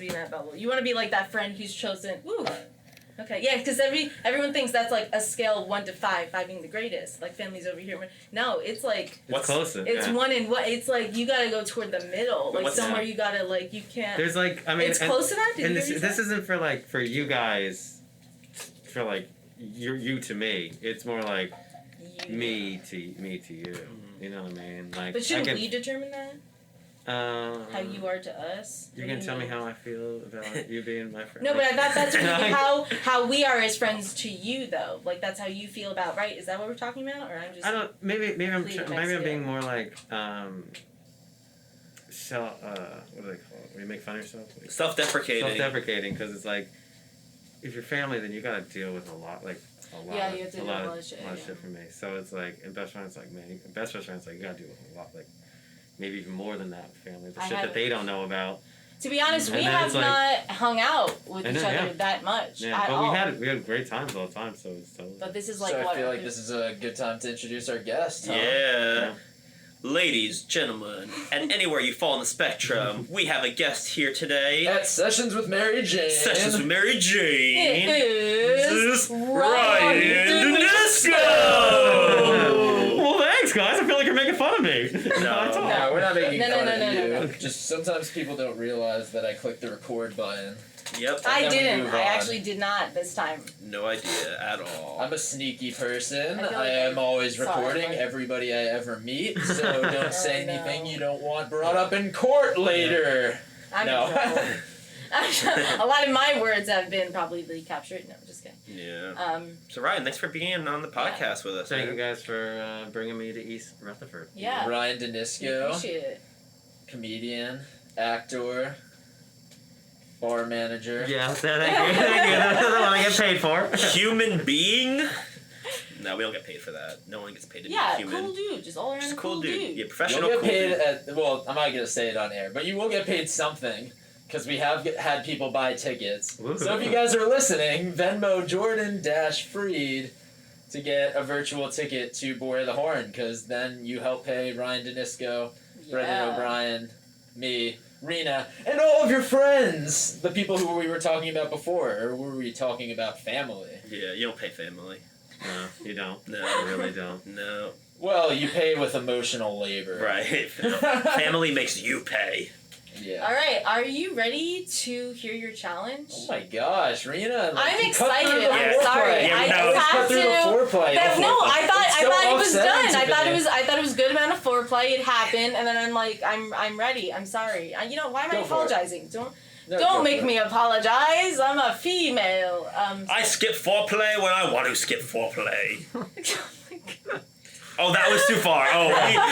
be in that bubble. You want to be like that friend who's chosen. Ooh. Okay, yeah, because everyone thinks that's like a scale of 1 to 5, 5 being the greatest. Like family's over here. No, it's like what's closer? It's 1 and what? It's like you gotta go toward the middle. Like somewhere you gotta like you can't. There's like I mean, it's close to that. And this isn't for like for you guys, for like you to me. It's more like me to you. You know what I mean? Like. But shouldn't we determine that? How you are to us. You're gonna tell me how I feel about you being my friend. No, but I thought that's really how we are as friends to you, though. Like that's how you feel about, right? Is that what we're talking about, or I'm just? I don't. Maybe I'm being more like what do they call it? When you make fun of yourself. Like, self-deprecating, because it's like, if you're family, then you gotta deal with a lot. You have to deal with a lot of shit for me. So it's like, and best friends like man, best friends like you gotta deal with a lot like. Maybe even more than that with family. The shit that they don't know about. To be honest, we have not hung out with each other that much at all. We had great times all the time, so it's totally... But this is like I feel like this is a good time to introduce our guest, huh? Yeah. Ladies, gentlemen, and anywhere you fall on the spectrum, we have a guest here today. At Sessions with Mary Jane. Sessions with Mary Jane. It is Ryan Denisco! Well, thanks, guys. I feel like you're making fun of me. No, we're not making fun of you. No. Just sometimes people don't realize that I clicked the record button. Yep. I didn't. I actually did not this time. No idea at all. I'm a sneaky person. I am always recording everybody I ever meet, so don't say anything you don't want brought up in court later. I'm in trouble. A lot of my words have been probably captured. No, I'm just kidding. Yeah. So Ryan, thanks for being on the podcast with us. Thank you guys for bringing me to East Rutherford. Yeah. Ryan Denisco. Appreciate it. Comedian, actor, bar manager. Yeah, thank you. That's the one I get paid for. Human being? No, we don't get paid for that. No one gets paid to be a human. Yeah, cool dude. Just all around just a cool dude. Yeah, professional You'll get cool paid dude. well, I'm not going to say it on air, but you will get paid something. Because we have had people buy tickets. Woo-hoo. So if you guys are listening, Venmo Jordan-Freed to get a virtual ticket to Boy the Horn. Because then you help pay Ryan Denisco, Brendan O'Brien, me, Reena, and all of your friends. The people who we were talking about before. Or were we talking about family? Yeah, you don't pay family. No, you don't. No. You really don't. No. Well, you pay with emotional labor. Right. Family makes you pay. Yeah. All right, are you ready to hear your challenge? Oh my gosh, Reena! I'm excited. I'm sorry. Yeah, I just have to. I thought it was done. I thought it was good amount of foreplay. It happened, and then I'm like, I'm ready. I'm sorry. Why am I apologizing? Don't make me apologize. I'm a female. I skip foreplay when I want to skip foreplay. Oh, that was too far. Oh,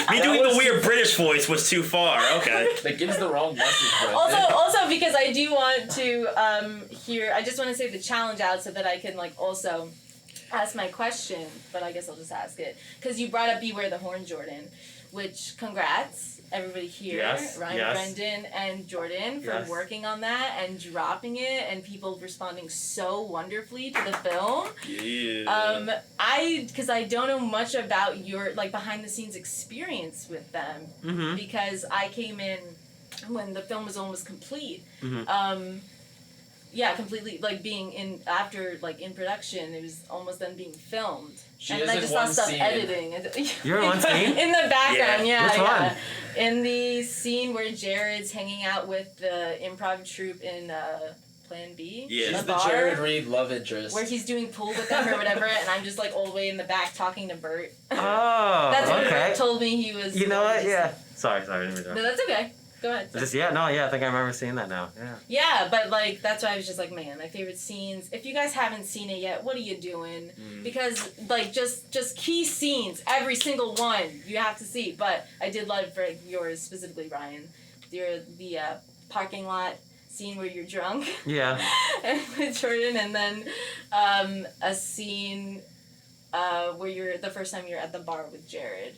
me doing the weird British voice was too far. Okay. That gives the wrong message. Also, because I do want to I just want to say the challenge out so that I can also ask my question, but I guess I'll just ask it because you brought up Beware the Horn, Jordan, which congrats everybody here, Ryan, Brendan, and Jordan for working on that and dropping it and people responding so wonderfully to the film. Yeah. Because I don't know much about your behind the scenes experience with them because I came in when the film was almost complete. Completely being in production. It was almost then being filmed. And then I just saw stuff editing. You're in one scene? In the background, Which one? In the scene where Jared's hanging out with the improv troupe in Plan B. Yeah. She's the Jared Reed love interest. Where he's doing pool with them or whatever, and I'm just all the way in the back talking to Bert. Oh, That's what Bert told me he was. You know what? Yeah. Sorry. No, that's okay. Go ahead. I think I remember seeing that now. Yeah. Yeah, but that's why I was just man, my favorite scenes. If you guys haven't seen it yet, what are you doing? Because just key scenes, every single one you have to see. But I did love for yours specifically, Ryan. The parking lot scene where you're drunk. Yeah. With Jordan, and then a scene where you're the first time you're at the bar with Jared.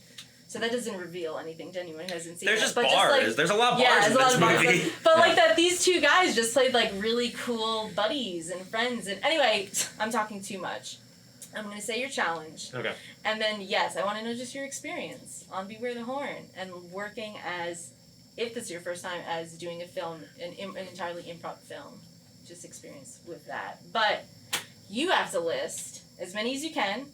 So that doesn't reveal anything to anyone who hasn't seen it. There's just bars. There's a lot of bars in this movie. But that these two guys just played really cool buddies and friends. And anyway, I'm talking too much. I'm going to say your challenge. Okay. And then, yes, I want to know just your experience on Beware the Horn and working as if this is your first time as doing a film, an entirely improv film, just experience with that. But you have to list as many as you can,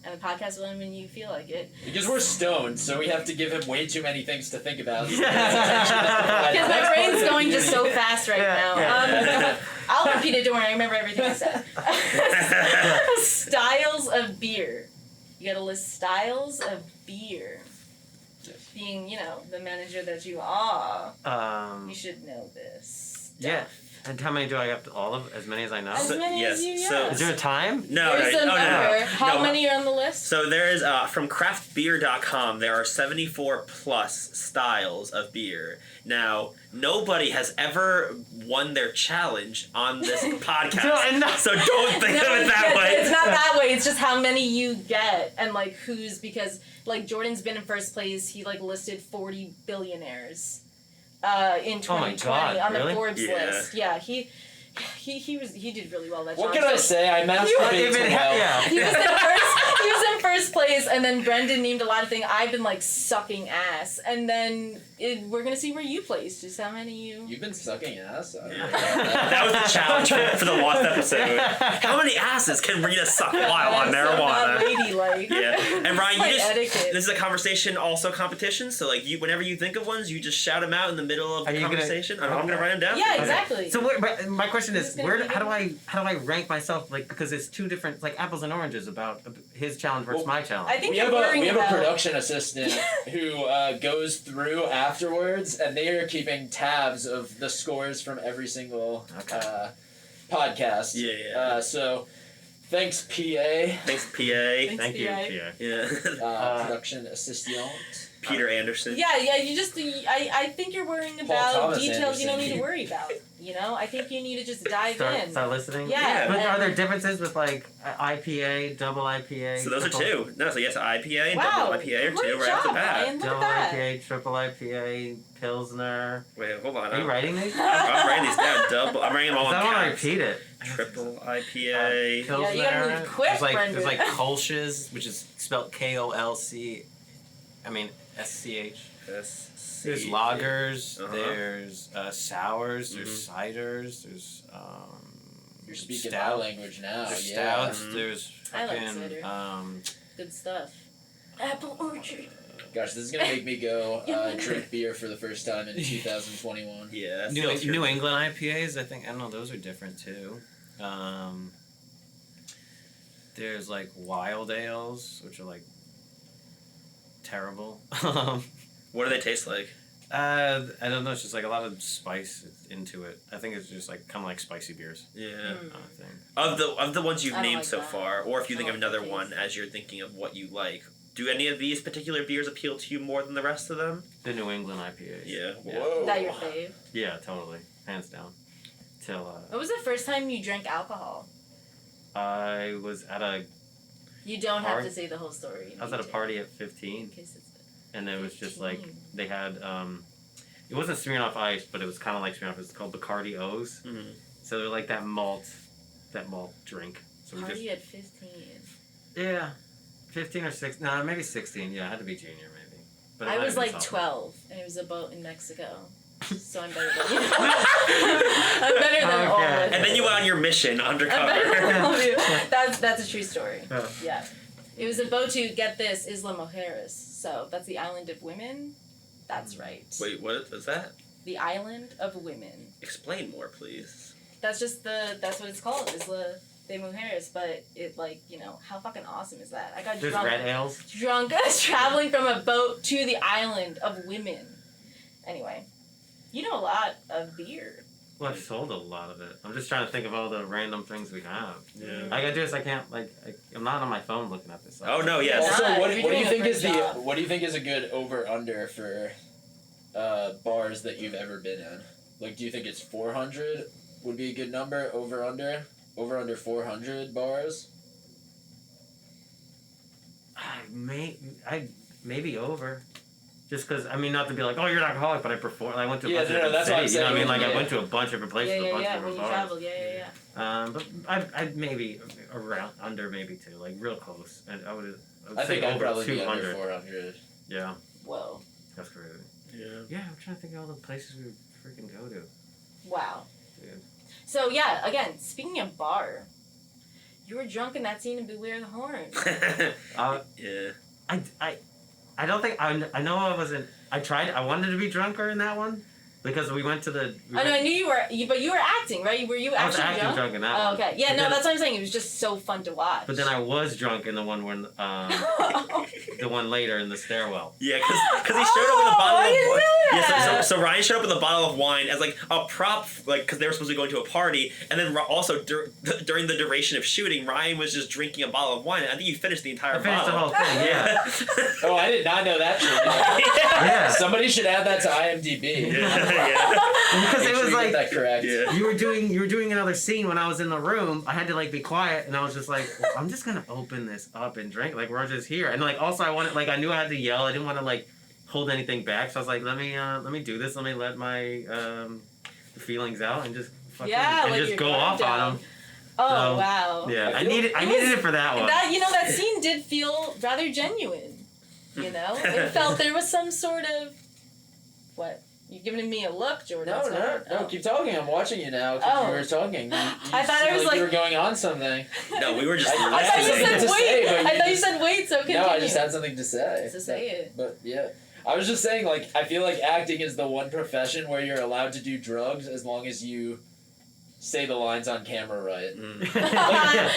and the podcast will end when you feel like it. Because we're stoned, so we have to give him way too many things to think about. Because my brain's going just so fast right now. I'll repeat it, don't worry, I remember everything I said. Styles of beer. You gotta list styles of beer. Being, the manager that you are, you should know this stuff. Yeah. And how many do I have? All of as many as I know. As many as you, yeah. Is there a time? No. There's a number. How many are on the list? So there is from craftbeer.com. There are 74 plus styles of beer. Now nobody has ever won their challenge on this podcast, so don't think of it that way. It's not that way. It's just how many you get and who's, because Jordan's been in first place. He listed 40 billionaires. In 2020 on the Forbes list. Yeah, he did really well that What can I say? I masturbated well. He was in first place, and then Brendan named a lot of things. I've been sucking ass, and then we're gonna see where you placed. Just how many you. You've been sucking ass. That was the challenge for the last episode. How many asses can Reena suck while on marijuana? Ladylike. Yeah, and Ryan, etiquette. This is a conversation, also competition. So whenever you think of ones, you just shout them out in the middle of the conversation. I'm gonna write them down. Yeah, exactly. So my question is, how do I rank myself? Because it's two different apples and oranges about his challenge versus my challenge. I think we have a production assistant who goes through afterwards, and they are keeping tabs of the scores from every single podcast. Yeah. So thanks, PA. Thanks, PA. Thank you, PA. Yeah. Production assistant. Peter Anderson. Yeah. You just. I think you're worrying about details you don't need to worry about. I think you need to just dive in. Start listening. Yeah. But are there differences with IPA, double IPA? So those are two. No, so yes, IPA and wow. double IPA are two Great right off the job, bat. Ryan. Look Double at that. IPA, triple IPA, Pilsner. Wait, hold on. Are you writing these? I'm writing these down. I'm writing them all in I want to caps. repeat it. Triple IPA. Pilsner. Yeah, you gotta move quick, Brendan. There's Kolsch's, which is spelled KOLC. SCH. There's lagers. There's sours. There's ciders. There's You're speaking our language now. There's yeah. stouts. There's I like fucking cider. Good stuff. Apple orchard. Gosh, this is gonna make me go drink beer for the first time in 2021. Yeah. New England IPAs. I don't know. Those are different too. There's wild ales, which are terrible. What do they taste like? I don't know. It's just a lot of spice into it. I think it's just kind of spicy beers. Yeah. Thing. Of the ones you've named so that. far, or if you think of another one as you're thinking of what you like, do any of these particular beers appeal to you more than the rest of them? The New England IPAs. Yeah. Whoa. Is that your fave? Yeah, totally, hands down. When was the first time you drank alcohol? I was at a. You don't have to say the whole story. I was at a party at 15. And it was just they had, it wasn't Smirnoff Ice, but it was kind of like Smirnoff. It's called Bacardi O's. Mm-hmm. So they're that malt drink. So Party at 15. Yeah. 15 or 16. No, maybe 16. Yeah, I had to be junior maybe. But I was 12, and it was a boat in Mexico. So I'm better than you. I'm better than all of you. And then you went on your mission undercover. I'm better than all of you. That's a true story. Yeah. It was a boat to, get this, Isla Mujeres. So that's the island of women. That's right. Wait, what was that? The island of women. Explain more, please. That's just that's what it's called, Isla de Mujeres. But it how fucking awesome is that? I got There's drunk. red ales. Drunk traveling from a boat to the island of women. Anyway, you know a lot of beer. Well, I've sold a lot of it. I'm just trying to think of all the random things we have. Yeah. I gotta do is I can't I'm not on my phone looking at this. Oh no, yes. Also, what do you think is job. what do you think is a good over under for bars that you've ever been in? Do you think it's 400 would be a good number? Over under 400 bars. I maybe over. Just because, not to be oh, you're an alcoholic, but I perform. I went to a bunch of that's different cities. what I'm saying. I went to a bunch of different places, a bunch of when different you bars. travel, yeah. But I'd maybe around under maybe two, real close. And I would I say think I'd over probably 200. be under 400. Yeah. Whoa. That's crazy. Yeah, I'm trying to think of all the places we would freaking go to. Wow. Yeah. So yeah, again, speaking of bar, you were drunk in that scene in Beware the Horn. Yeah. I don't think I know I wasn't. I wanted to be drunker in that one. Because we went to the... I knew you were... but you were acting, right? Were you actually drunk? I was acting drunk in that one. Okay. Yeah, that's what I'm saying. It was just so fun to watch. But then I was drunk in the one when... the one later in the stairwell. Yeah, because he showed up with a bottle of wine. Yeah, so Ryan showed up with a bottle of wine as like a prop, like because they were supposed to be going to a party, and then also during the duration of shooting, Ryan was just drinking a bottle of wine. I think you finished the entire bottle. I finished the whole thing, yeah. Oh, I did not know that. Yeah. Somebody should add that to IMDb. Yeah. Because it was like that correct. Yeah. you were doing another scene when I was in the room. I had to like be quiet, and I was just like, well, I'm just gonna open this up and drink. Like we're just here, and like also I knew I had to yell. I didn't want to like hold anything back, so I was like, let me do this. Let me let my feelings out and just fucking just go off on them. Oh so, wow. Yeah, I needed it for that one. That scene did feel rather genuine. It felt there was some sort of what. You're giving me a look, Jordan. No, keep talking. I'm watching you now because you were talking. I thought it was like you were going on something. No, we were just. I thought you said wait, so continue. No, I just had something to say. So say it. But yeah. I was just saying, like, I feel like acting is the one profession where you're allowed to do drugs as long as you say the lines on camera right.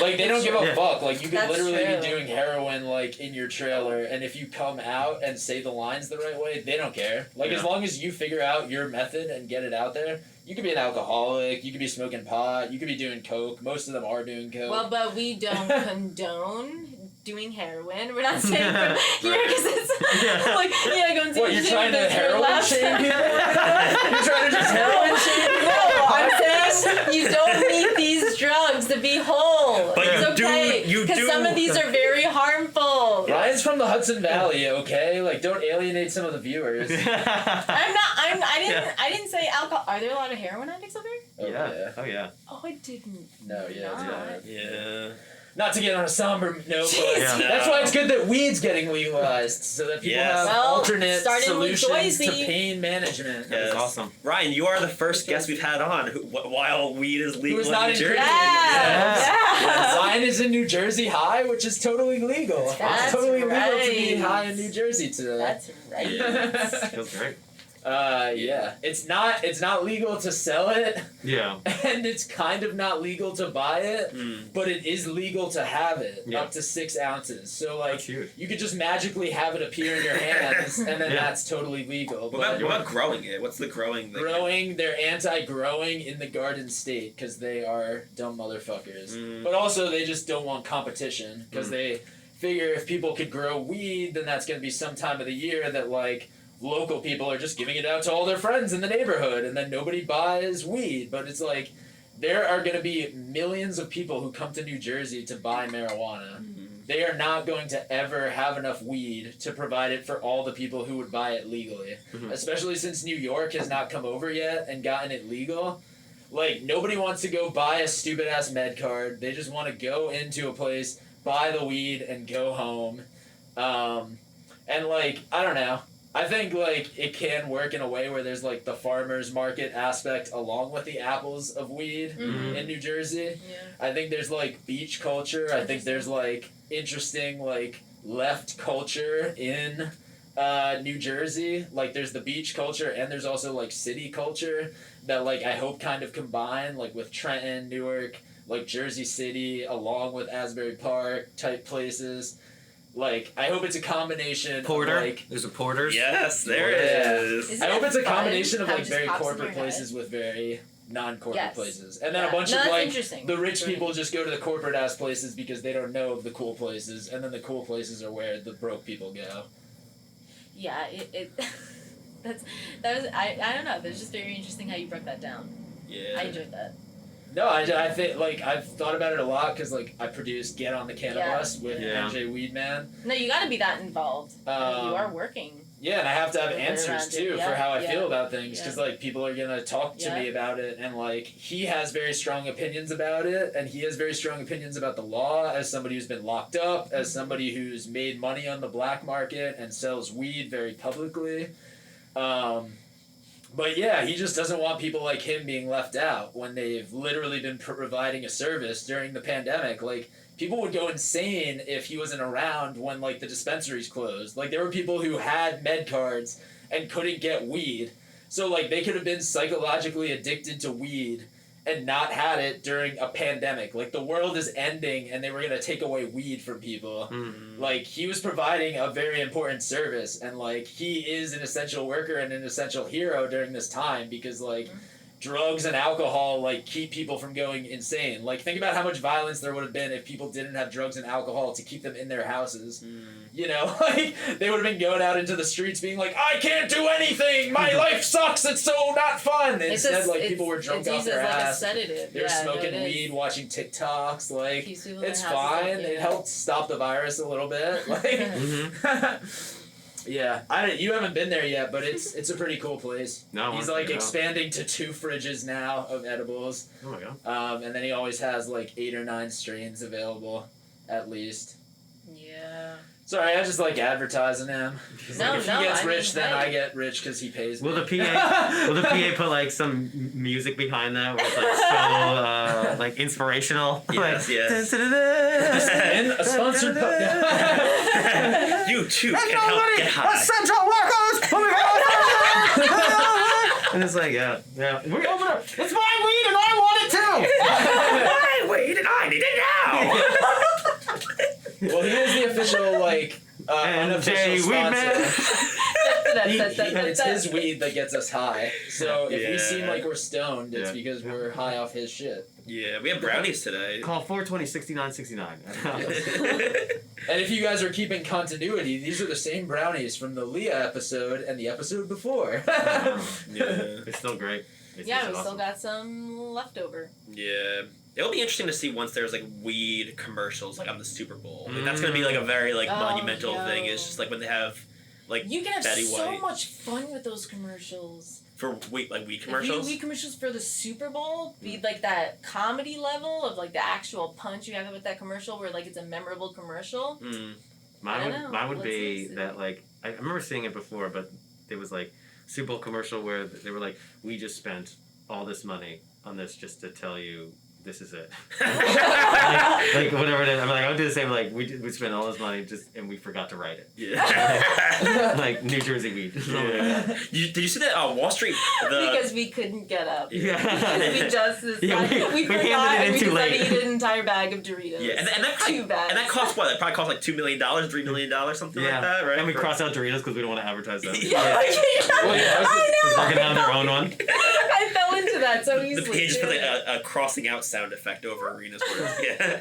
Like they don't give a fuck. Like, you could literally be doing heroin, like, in your trailer, and if you come out and say the lines the right way, they don't care. Like, as long as you figure out your method and get it out there, you could be an alcoholic, you could be smoking pot, you could be doing coke. Most of them are doing coke. Well, but we don't condone doing heroin. We're not saying here because it's like, going to you're trying to heroin shame people? You're trying to just heroin shame people? No, I'm saying you don't need these drugs to be whole. But it's okay. Because some of these are very harmful. Ryan's from the Hudson Valley, okay? Like, don't alienate some of the viewers. I didn't say alcohol. Are there a lot of heroin addicts out there? Oh yeah. Oh, I didn't. No, Yeah. Not to get on a somber note, but Yeah. that's why it's good that weed's getting legalized, so that people have alternate solutions to pain management. That's awesome. Ryan, you are the first guest we've had on while weed is legal in New Jersey. Ryan is in New Jersey high, which is totally legal. It's totally legal to be high in New Jersey today. That's right. Feels great. Yeah. It's not legal to sell it. Yeah. And it's kind of not legal to buy it, but it is legal to have it up to 6 ounces. So like you could just magically have it appear in your hands, and then that's totally legal. What about growing it? What's the growing thing? They're anti-growing in the Garden State because they are dumb motherfuckers. But also they just don't want competition because they figure if people could grow weed, then that's going to be some time of the year that like local people are just giving it out to all their friends in the neighborhood, and then nobody buys weed. But it's like there are going to be millions of people who come to New Jersey to buy marijuana. They are not going to ever have enough weed to provide it for all the people who would buy it legally, especially since New York has not come over yet and gotten it legal. Like, nobody wants to go buy a stupid ass med card. They just want to go into a place, buy the weed, and go home. And like, I don't know. I think, like, it can work in a way where there's, like, the farmer's market aspect along with the apples of weed in New Jersey. Yeah. I think there's, like, beach culture. I think there's, like, interesting, like, left culture in New Jersey. Like, there's the beach culture and there's also, like, city culture that, like, I hope kind of combine, like, with Trenton, Newark, like, Jersey City, along with Asbury Park type places. Like, I hope it's a combination of, like... There's a Porter's? Yes, there is. I hope it's a combination of, like, very corporate places with very non-corporate places. And then a bunch of, like, the rich people just go to the corporate-ass places because they don't know of the cool places, and then the cool places are where the broke people go. Yeah, that was... I don't know, that's just very interesting how you broke that down. Yeah. I enjoyed that. No, I think, like, I've thought about it a lot because, like, I produced Get on the Cannabis with MJ Weedman. No, you gotta be that involved. You are working. Yeah, and I have to have answers, too, for how I feel about things because, like, people are gonna talk to me about it, and, like, he has very strong opinions about it, and he has very strong opinions about the law as somebody who's been locked up, as somebody who's made money on the black market and sells weed very publicly. But yeah, he just doesn't want people like him being left out when they've literally been providing a service during the pandemic. Like, people would go insane if he wasn't around when, like, the dispensaries closed. Like, there were people who had med cards and couldn't get weed. So, like, they could have been psychologically addicted to weed and not had it during a pandemic. Like, the world is ending and they were going to take away weed from people. Mm-hmm. Like, he was providing a very important service, and, like, he is an essential worker and an essential hero during this time because, like, drugs and alcohol, like, keep people from going insane. Like, think about how much violence there would have been if people didn't have drugs and alcohol to keep them in their houses. You know, like, they would have been going out into the streets being like, I can't do anything! My life sucks! It's so not fun! Instead, people were drunk off their ass. Like a sedative. They were smoking weed, watching TikToks. Like, it's fine. It helped stop the virus a little bit. Like, yeah, you haven't been there yet, but it's a pretty cool place. No, he's like expanding to 2 fridges now of edibles. Oh my god. And then he always has like 8 or 9 strains available, at least. Yeah. Sorry, I just like advertising him. If he gets rich, then I get rich because he pays me. Will the PA put like some music behind that where it's like so like inspirational? Yes, yes. And a sponsored You too can help get high. Essential workers! Oh my god! And it's like, yeah. We're over there. It's my weed and I want it too! My weed and I need it now! Well, he is the official, like, unofficial sponsor. It's his weed that gets us high. So if we seem like we're stoned, it's because we're high off his shit. Yeah, we have brownies today. Call 420-6969. And if you guys are keeping continuity, these are the same brownies from the Leah episode and the episode before. Yeah, it's still great. We still got some leftover. Yeah. It'll be interesting to see once there's like weed commercials like on the Super Bowl. Like, that's gonna be like a very like monumental thing. It's just like when they have like you can have Betty so White. much fun with those commercials. For weed commercials? Weed commercials for the Super Bowl be like that comedy level of like the actual punch you have with that commercial where like it's a memorable commercial. Mine would be that like I remember seeing it before, but it was like Super Bowl commercial where they were like, we just spent all this money on this just to tell you this is it. like whatever it is. I'm like, I'll do the same. Like we spent all this money and we forgot to write it. Yeah. Like New Jersey weed. Yeah. Did you see that Wall Street? Because we couldn't get up. Yeah. We just we forgot and we decided to eat an entire bag of Doritos. Yeah, and that probably, 2 bags. And that cost what? That probably cost like $2 million, $3 million, something like that, right? And we crossed out Doritos because we don't want to advertise them. I know. They're gonna have their own one. I fell into that so easily. The PA just put like a crossing out sound effect over Reena's words. Yeah.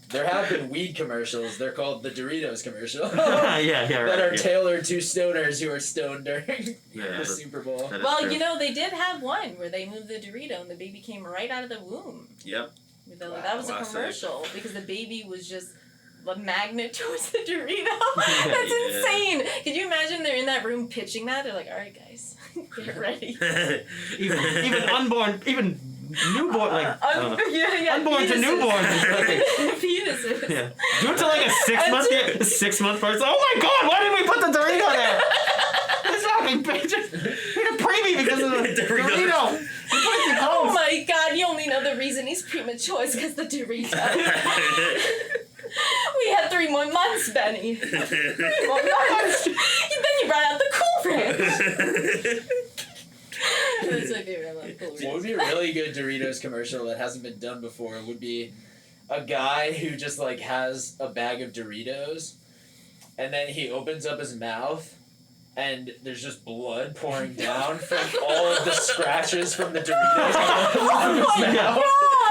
There have been weed commercials. They're called the Doritos commercial. That are tailored to stoners who are stoned during the Super Bowl. Well, you know, they did have one where they moved the Dorito and the baby came right out of the womb. Yep. That was a commercial because the baby was just a magnet towards the Dorito. That's insane. Can you imagine they're in that room pitching that? They're like, all right, guys, get ready. even unborn, even newborn, like unborn to newborn. Penises. Yeah. Do it to like a 6 month person. Oh my god, why didn't we put the Dorito there? It's fucking bitches. We had a preemie because of the Dorito. Oh my god, you only know the reason he's premature is because the Dorito. We had 3 more months, Benny. 3 more months. Then you brought out the Cool Ranch. That's my favorite. I love Cool Ranch. What would be a really good Doritos commercial that hasn't been done before would be a guy who just like has a bag of Doritos and then he opens up his mouth and there's just blood pouring down from all of the scratches from the Doritos. Oh my god!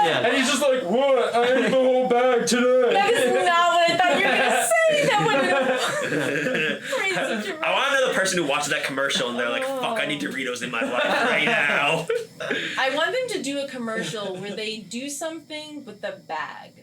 Yeah. And he's just like, what? I ate the whole bag today. That is not what I thought you were going to say. That would have I want to know the person who watches that commercial and they're like, fuck, I need Doritos in my life right now. I want them to do a commercial where they do something with the bag.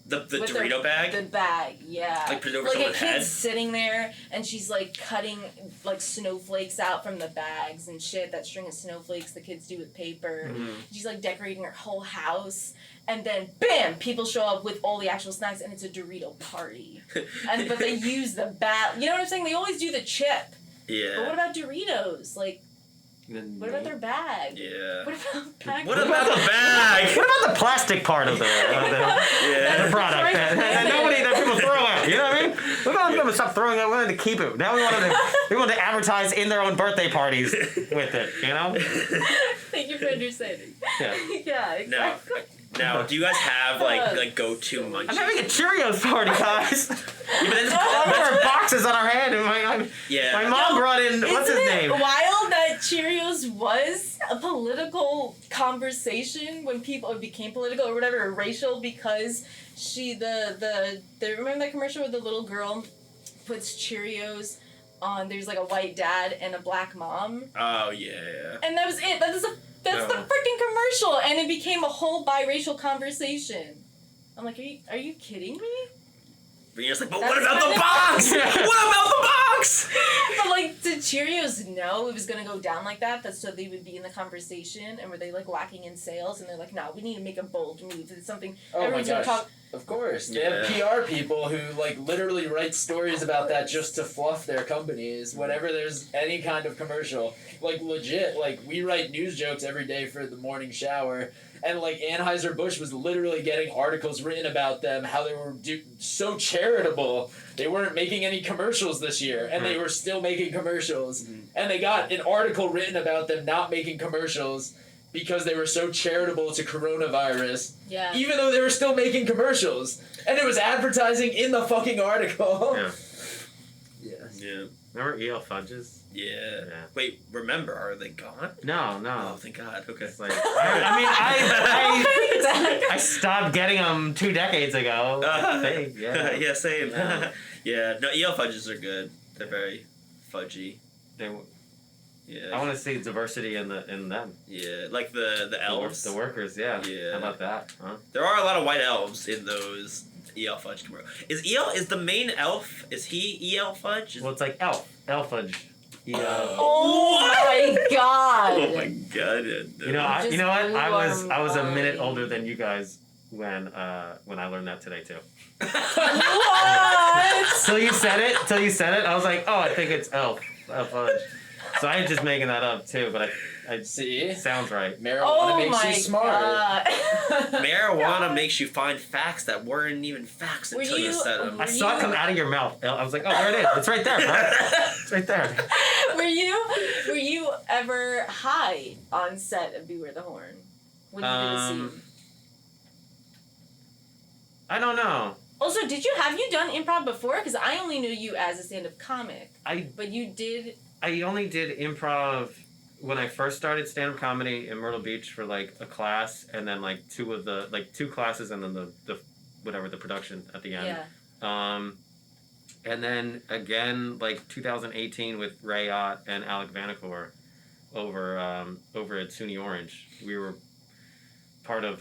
The Dorito bag? The bag, yeah. Like put it over like someone's a kid's head? sitting there and she's like cutting like snowflakes out from the bags and shit. That string of snowflakes the kids do with paper. Mm-hmm. She's like decorating her whole house. And then, bam! People show up with all the actual snacks and it's a Dorito party. But they use the bag. You know what I'm saying? They always do the chip. Yeah. But what about Doritos? Like, what about their bag? Yeah. What about bag? What about the bag? What about the plastic part of the product that people throw out? You know what I mean? We want them to stop throwing it. We wanted to keep it. Now we wanted to advertise in their own birthday parties with it. You know? Thank you for understanding. Yeah. Yeah. Exactly. Now, do you guys have like go-to munchies? I'm having a Cheerios party, guys. All of our boxes on our head, and my mom brought in what's his name? Isn't it wild that Cheerios was a political conversation when it became political or whatever, or racial, because remember that commercial where the little girl puts Cheerios on? There's like a white dad and a black mom. Oh yeah. And that was it. That's the freaking commercial, and it became a whole biracial conversation. I'm like, are you kidding me? Reena's like, but what about the box? What about the box? But like, did Cheerios know it was gonna go down like that? That's so they would be in the conversation, and were they like lacking in sales? And they're like, no, we need to make a bold move. It's something everyone's gonna talk. Of course. They have PR people who like literally write stories about that just to fluff their companies whenever there's any kind of commercial. Like legit, like we write news jokes every day for the morning shower, and like Anheuser-Busch was literally getting articles written about them, how they were so charitable. They weren't making any commercials this year, and they were still making commercials. And they got an article written about them not making commercials because they were so charitable to coronavirus. Yeah. Even though they were still making commercials. And it was advertising in the fucking article. Yeah. Yeah. Remember E.L. Fudges? Yeah. Wait, remember, are they gone? No. Oh, thank God. Okay. It's like, I stopped getting them 2 decades ago. Yeah, same. No. Yeah, no, E.L. Fudges are good. They're very fudgy. I want to see diversity in them. Yeah, like the elves. The workers, yeah. How about that? Huh? There are a lot of white elves in those E.L. Fudge commercials. Is the main elf, is he E.L. Fudge? Well, it's like elf fudge. Oh my God! Oh my God! You know what? I was a minute older than you guys when I learned that today too. What? Till you said it, I was like, oh, I think it's elf fudge. So I'm just making that up too, but I see. Sounds right. Marijuana makes you smart. Marijuana makes you find facts that weren't even facts until you said them. I saw it come out of your mouth. I was like, oh, there it is. It's right there, bro. It's right there. Were you ever high on set of Beware the Horn when you did a scene? I don't know. Also, have you done improv before? Because I only knew you as a stand-up comic. But you did. I only did improv when I first started stand-up comedy in Myrtle Beach for like a class, and then like two classes, and then the production at the end. Yeah. And then again like 2018 with Ray Ott and Alec Vanacore over at SUNY Orange. We were part of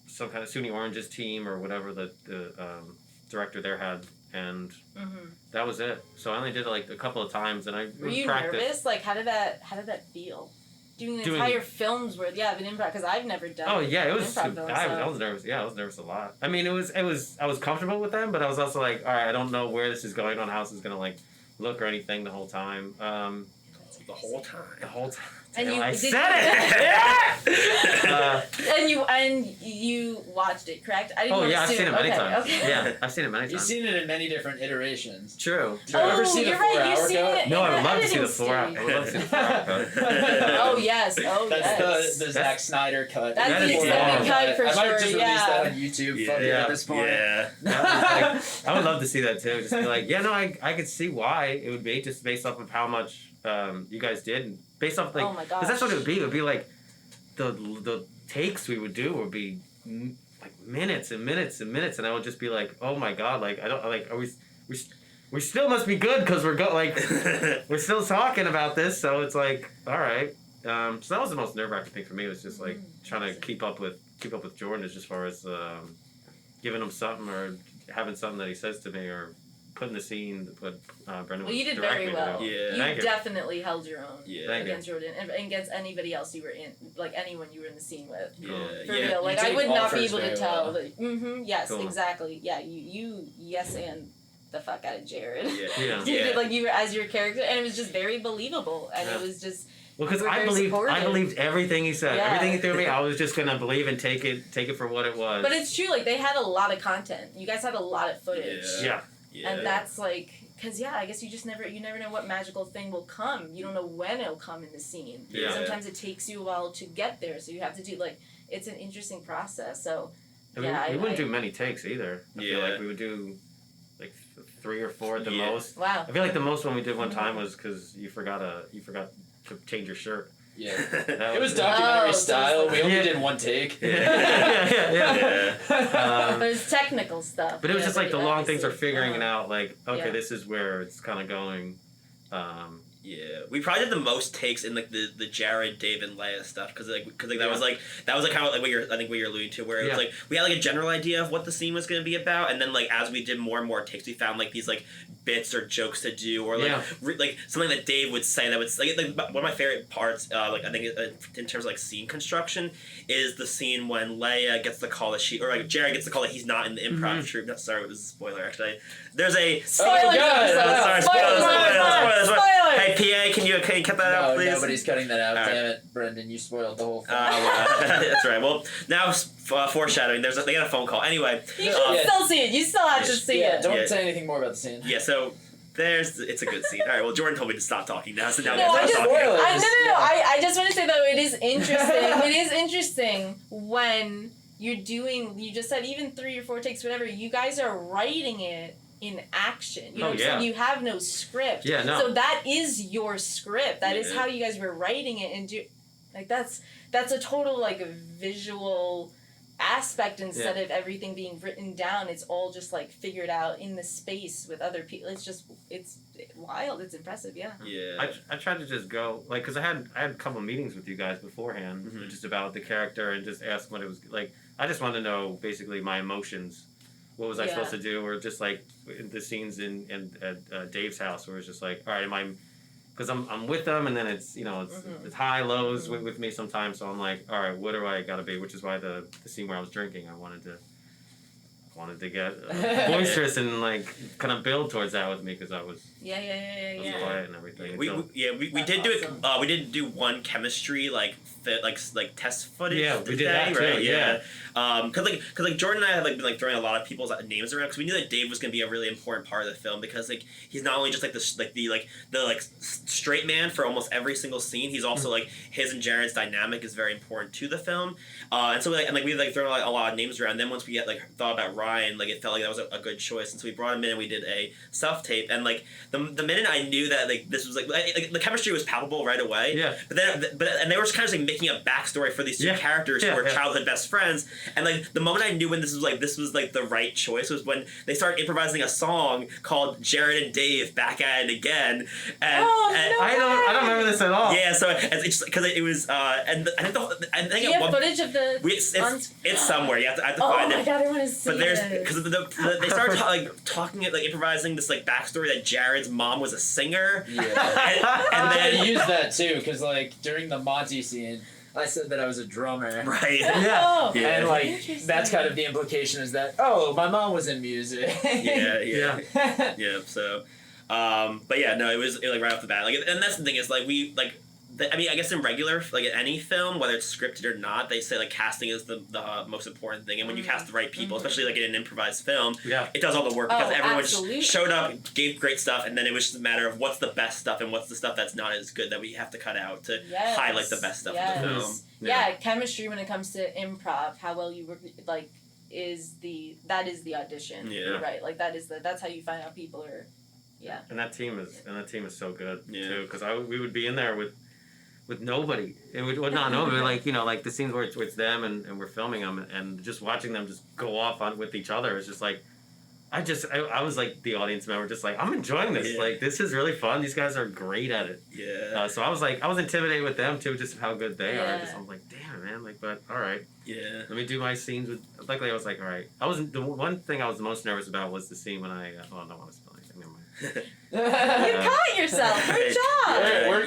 some kind of SUNY Orange's team or whatever the director there had. And that was it. So I only did it like a couple of times, and I were you nervous? Like, how did that feel? Doing entire films worth, of an improv, because I've never done. Oh yeah, it was. I was nervous. Yeah, I was nervous a lot. I mean, I was comfortable with them, but I was also like, all right, I don't know where this is going on, how this is gonna like look or anything the whole time. The whole time. And I said it. And you watched it, correct? I didn't I've seen it many times. Okay. Yeah, I've seen it many times. You've seen it in many different iterations. True. Did you ever see the 4-hour cut? No, I would love to see the 4-hour. I would love to see the 4-hour cut. Oh yes. That's the Zack Snyder cut. That's the extended cut for sure. I might just release that on YouTube. At this point. Yeah. I would love to see that too. Just be like, I could see why it would be just based off of how much you guys did. And based off like, because that's what it would be. It would be like the takes we would do would be like minutes and minutes and minutes, and I would just be like, oh my God, like I don't like we still must be good because we're still talking about this, so it's like all right. So that was the most nerve-wracking thing for me. Was just like trying to keep up with Jordan as far as giving him something or having something that he says to me or putting the scene to put Brendan. Well, you did very well. Yeah. You definitely held your own against you. Jordan and against anybody else you were in, like anyone you were in the scene with. Yeah. For real. Like I would not be able to tell. Well. Yes, cool. Exactly. Yeah, you yes and the fuck out of Jared. Yeah. You did, like, you were as your character, and it was just very believable, and it was just. Well, because I believed everything he said. Everything he threw at me, I was just gonna believe and take it for what it was. But it's true, like, they had a lot of content. You guys had a lot of footage. Yeah. And that's like, because I guess you never know what magical thing will come. You don't know when it'll come in the scene. Yeah. Sometimes it takes you a while to get there, so you have to do, like, it's an interesting process. So, we wouldn't do many takes either. I feel like we would do like 3 or 4 at the most. Wow. I feel like the most one we did one time was because you forgot to change your shirt. Yeah. It was documentary style. We only did one take. There's technical stuff. But it was just like the long things are figuring it out. Like, okay, this is where it's kind of going. Yeah, we probably did the most takes in like the Jared, Dave, and Leia stuff because that was kind of like what you're alluding to, where it was like we had like a general idea of what the scene was going to be about, and then like as we did more and more takes, we found like these like bits or jokes to do, or like like something that Dave would say that would like one of my favorite parts, like I think in terms of like scene construction, is the scene when Leia gets the call that she, or like Jared gets the call that he's not in the improv troupe. No, sorry, it was a spoiler actually. There's a spoiler. Hey, PA, can you cut that out, please? Nobody's cutting that out. Damn it, Brendan, you spoiled the whole thing. That's right. Well, now foreshadowing. They got a phone call. Anyway, you can still see it. You still have to see it. Don't say anything more about the scene. Yeah. So it's a good scene. All right. Well, Jordan told me to stop talking now. So now I just want to say though, it is interesting. It is interesting when you're doing. You just said even 3 or 4 takes, whatever. You guys are writing it in action. You know what I'm saying? You have no script. Yeah, no. So that is your script. That is how you guys were writing it, and like that's a total like a visual aspect instead of everything being written down. It's all just like figured out in the space with other people. It's wild. It's impressive. Yeah. I tried to just go like because I had a couple of meetings with you guys beforehand just about the character and just ask what it was like. I just wanted to know basically my emotions. What was I supposed to do? Or just like the scenes at Dave's house where it's just like, all right, because I'm with them, and then it's it's high lows with me sometimes. So I'm like, all right, what do I gotta be? Which is why the scene where I was drinking, I wanted to get boisterous and like kind of build towards that with me because I was quiet and everything. We did do it. We did do one chemistry like test footage. Yeah, we did that too. Right? Yeah. Because Jordan and I had like been like throwing a lot of people's names around because we knew that Dave was gonna be a really important part of the film because like he's not only just like the straight man for almost every single scene. He's also like his and Jared's dynamic is very important to the film. And so we had thrown like a lot of names around. Then once we had thought about Ryan, like it felt like that was a good choice, and so we brought him in and we did a self tape. And like the minute I knew that like this was like the chemistry was palpable right away. Yeah. But they were just kind of like making a backstory for these two characters who were childhood best friends. And like the moment I knew when this was the right choice was when they started improvising a song called Jared and Dave Back at It Again. And, I don't remember this at all. Yeah, so it's just because it was and I think you have footage of the it's somewhere. You have to find it. Oh my god, I want to see it. But there's because they started talking improvising this like backstory that Jared's mom was a singer. Yeah. and then I used that too because like during the Monty scene, I said that I was a drummer. Right. Yeah. And like that's kind of the implication is that my mom was in music. Yeah. So, but yeah, no, it was like right off the bat. Like, and that's the thing is like we like. I mean, I guess in regular, like any film, whether it's scripted or not, they say like casting is the most important thing. And when you cast the right people, especially like in an improvised film, it does all the work because everyone just showed up, gave great stuff, and then it was just a matter of what's the best stuff and what's the stuff that's not as good that we have to cut out to highlight the best stuff in the film. Yeah, chemistry when it comes to improv, how well you work, like that is the audition. Yeah. Right. Like that's how you find out people are. Yeah. And that team is so good too because we would be in there with nobody. It would not nobody like like the scenes where it's them and we're filming them and just watching them just go off with each other. It's just like I was like the audience member, just like I'm enjoying this. Like this is really fun. These guys are great at it. Yeah. So I was intimidated with them too, just how good they are. I'm like, damn man, like but all right. Yeah. Let me do my scenes with. Luckily, I was like, all right. The one thing I was the most nervous about was the scene when I. I don't want to spell anything. Never mind. You caught yourself. Good job.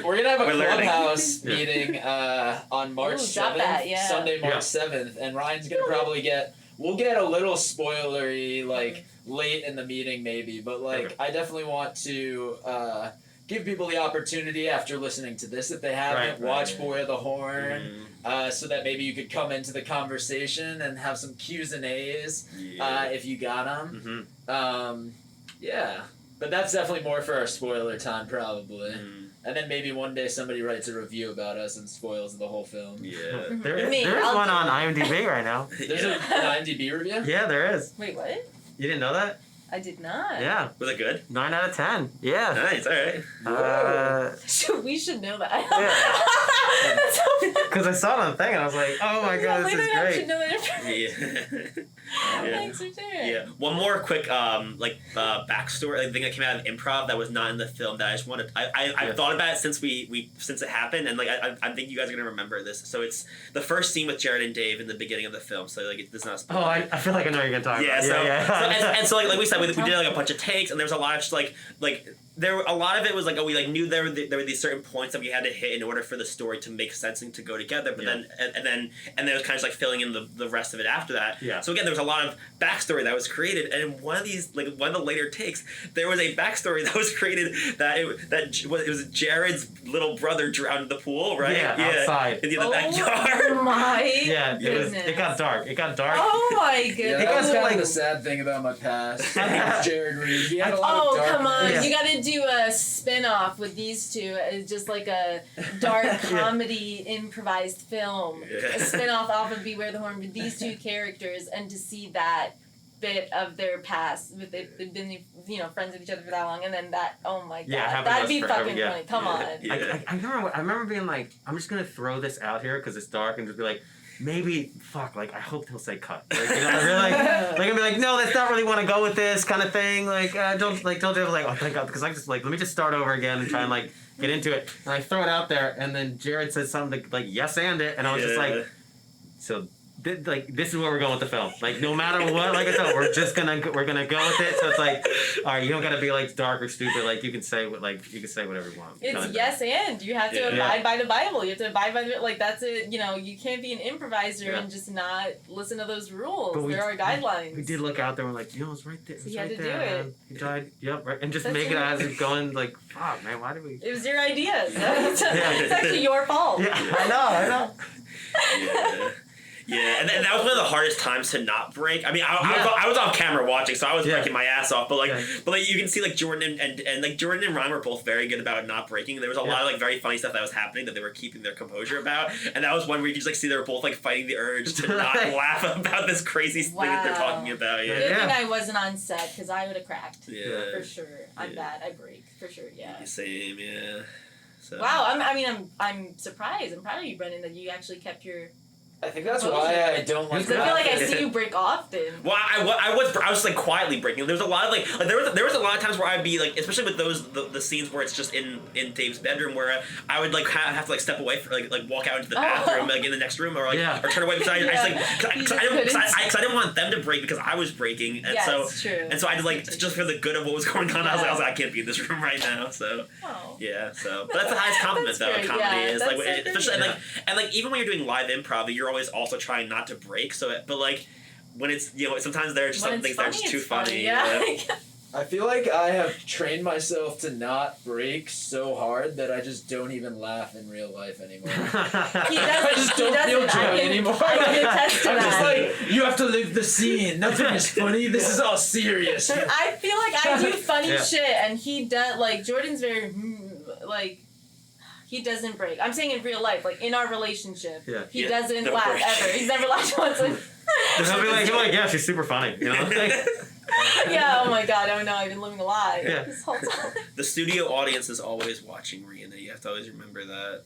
We're gonna have a clubhouse meeting on March 7th, Sunday, March 7th, and Ryan's gonna probably get we'll get a little spoilery, like, late in the meeting maybe, but, like, I definitely want to give people the opportunity after listening to this, if they haven't, watch Boy of the Horn, so that maybe you could come into the conversation and have some Q's and A's if you got them. Yeah. But that's definitely more for our spoiler time, probably. And then maybe one day somebody writes a review about us and spoils the whole film. Yeah. There is one on IMDb right now. There's an IMDb review? Yeah, there is. Wait, what? You didn't know that? I did not. Yeah. Was it good? 9 out of 10. Yeah. Nice, alright. We should know that. Because I saw it on the thing and I was like, oh my god, this is great. Should know that. Thanks for sharing. Yeah. One more quick backstory thing that came out of improv that was not in the film that I just wanted. I thought about it since since it happened, and like I think you guys are gonna remember this. So it's the first scene with Jared and Dave in the beginning of the film. So like this is not. Oh, I feel like I know what you're gonna talk about. So like we said, we did like a bunch of takes, and there was a lot of just like a lot of it was like, we like knew there were these certain points that we had to hit in order for the story to make sense and to go together. But then it was kind of just like filling in the rest of it after that. Yeah. So again, there was a lot of backstory that was created, and in one of the later takes, there was a backstory that was created that it was Jared's little brother drowned in the pool, right? Yeah, outside in the backyard. Oh my goodness. It got dark. Oh my goodness. Yeah, that was kind of the sad thing about my past. Jared Reed. He had a lot of dark. Come on. Yeah. You gotta do a spin-off with these two. It's just like a dark comedy improvised film. A spin-off off of Beware the Horn with these two characters, and to see that bit of their past, they've been friends with each other for that long, and then that, oh my god, that'd be fucking funny. Come on. I remember being like, I'm just gonna throw this out here because it's dark, and just be like, maybe I hope he'll say cut. Like, I'd be like, no, let's not really want to go with this kind of thing. Like, don't Dave was like, oh thank God, because I just like, let me just start over again and try and like get into it. And I throw it out there, and then Jared says something like yes and it, and I was just like, so. This is where we're going with the film. Like, no matter what, like I said, we're gonna go with it. So it's like, all right, you don't gotta be like dark or stupid. Like you can say whatever you want. It's yes and you have to abide by the Bible. You have to abide by that's it. You can't be an improviser and just not listen to those rules. There are guidelines. We did look out there. We're like, it's right there. So you had to do it. He died. Yep, right. And just make it as it's going. Like, fuck, man, why did we? It was your idea. It's actually your fault. Yeah, I know. Yeah. Yeah, and that was one of the hardest times to not break. I mean, I was off camera watching, so I was breaking my ass off. But you can see like Jordan and like Jordan and Ryan were both very good about not breaking. There was a lot of like very funny stuff that was happening that they were keeping their composure about, and that was one where you just like see they were both like fighting the urge to not laugh about this crazy thing that they're talking about. Yeah. Good thing I wasn't on set because I would have cracked. Yeah, for sure. I'm bad. I break for sure. Yeah. Same. Yeah. So. Wow. I'm surprised. I'm proud of you, Brendan, that you actually kept your. I think that's why I don't like. I feel like I see you break often. Well, I was like quietly breaking. There's a lot of like there was a lot of times where I'd be like, especially with the scenes where it's just in Dave's bedroom, where I would like have to like step away for like walk out into the bathroom like in the next room or or turn away because I didn't want them to break because I was breaking, and so I just like just for the good of what was going on, I was like I can't be in this room right now. So so but that's the highest compliment though. Comedy is like especially and like even when you're doing live improv, you're always also trying not to break. But like when it's sometimes there are just some things that are just too funny. I feel like I have trained myself to not break so hard that I just don't even laugh in real life anymore. I just don't feel joy anymore. I'm just like, you have to live the scene. Nothing is funny. This is all serious. I feel like I do funny shit, and he does. Like Jordan's very like. He doesn't break. I'm saying in real life, like in our relationship, he doesn't laugh ever. He's never laughed once. He'll be like, yeah, she's super funny, Yeah, oh my god, oh no, I've been living a lie this whole time. The studio audience is always watching Reena. You have to always remember that.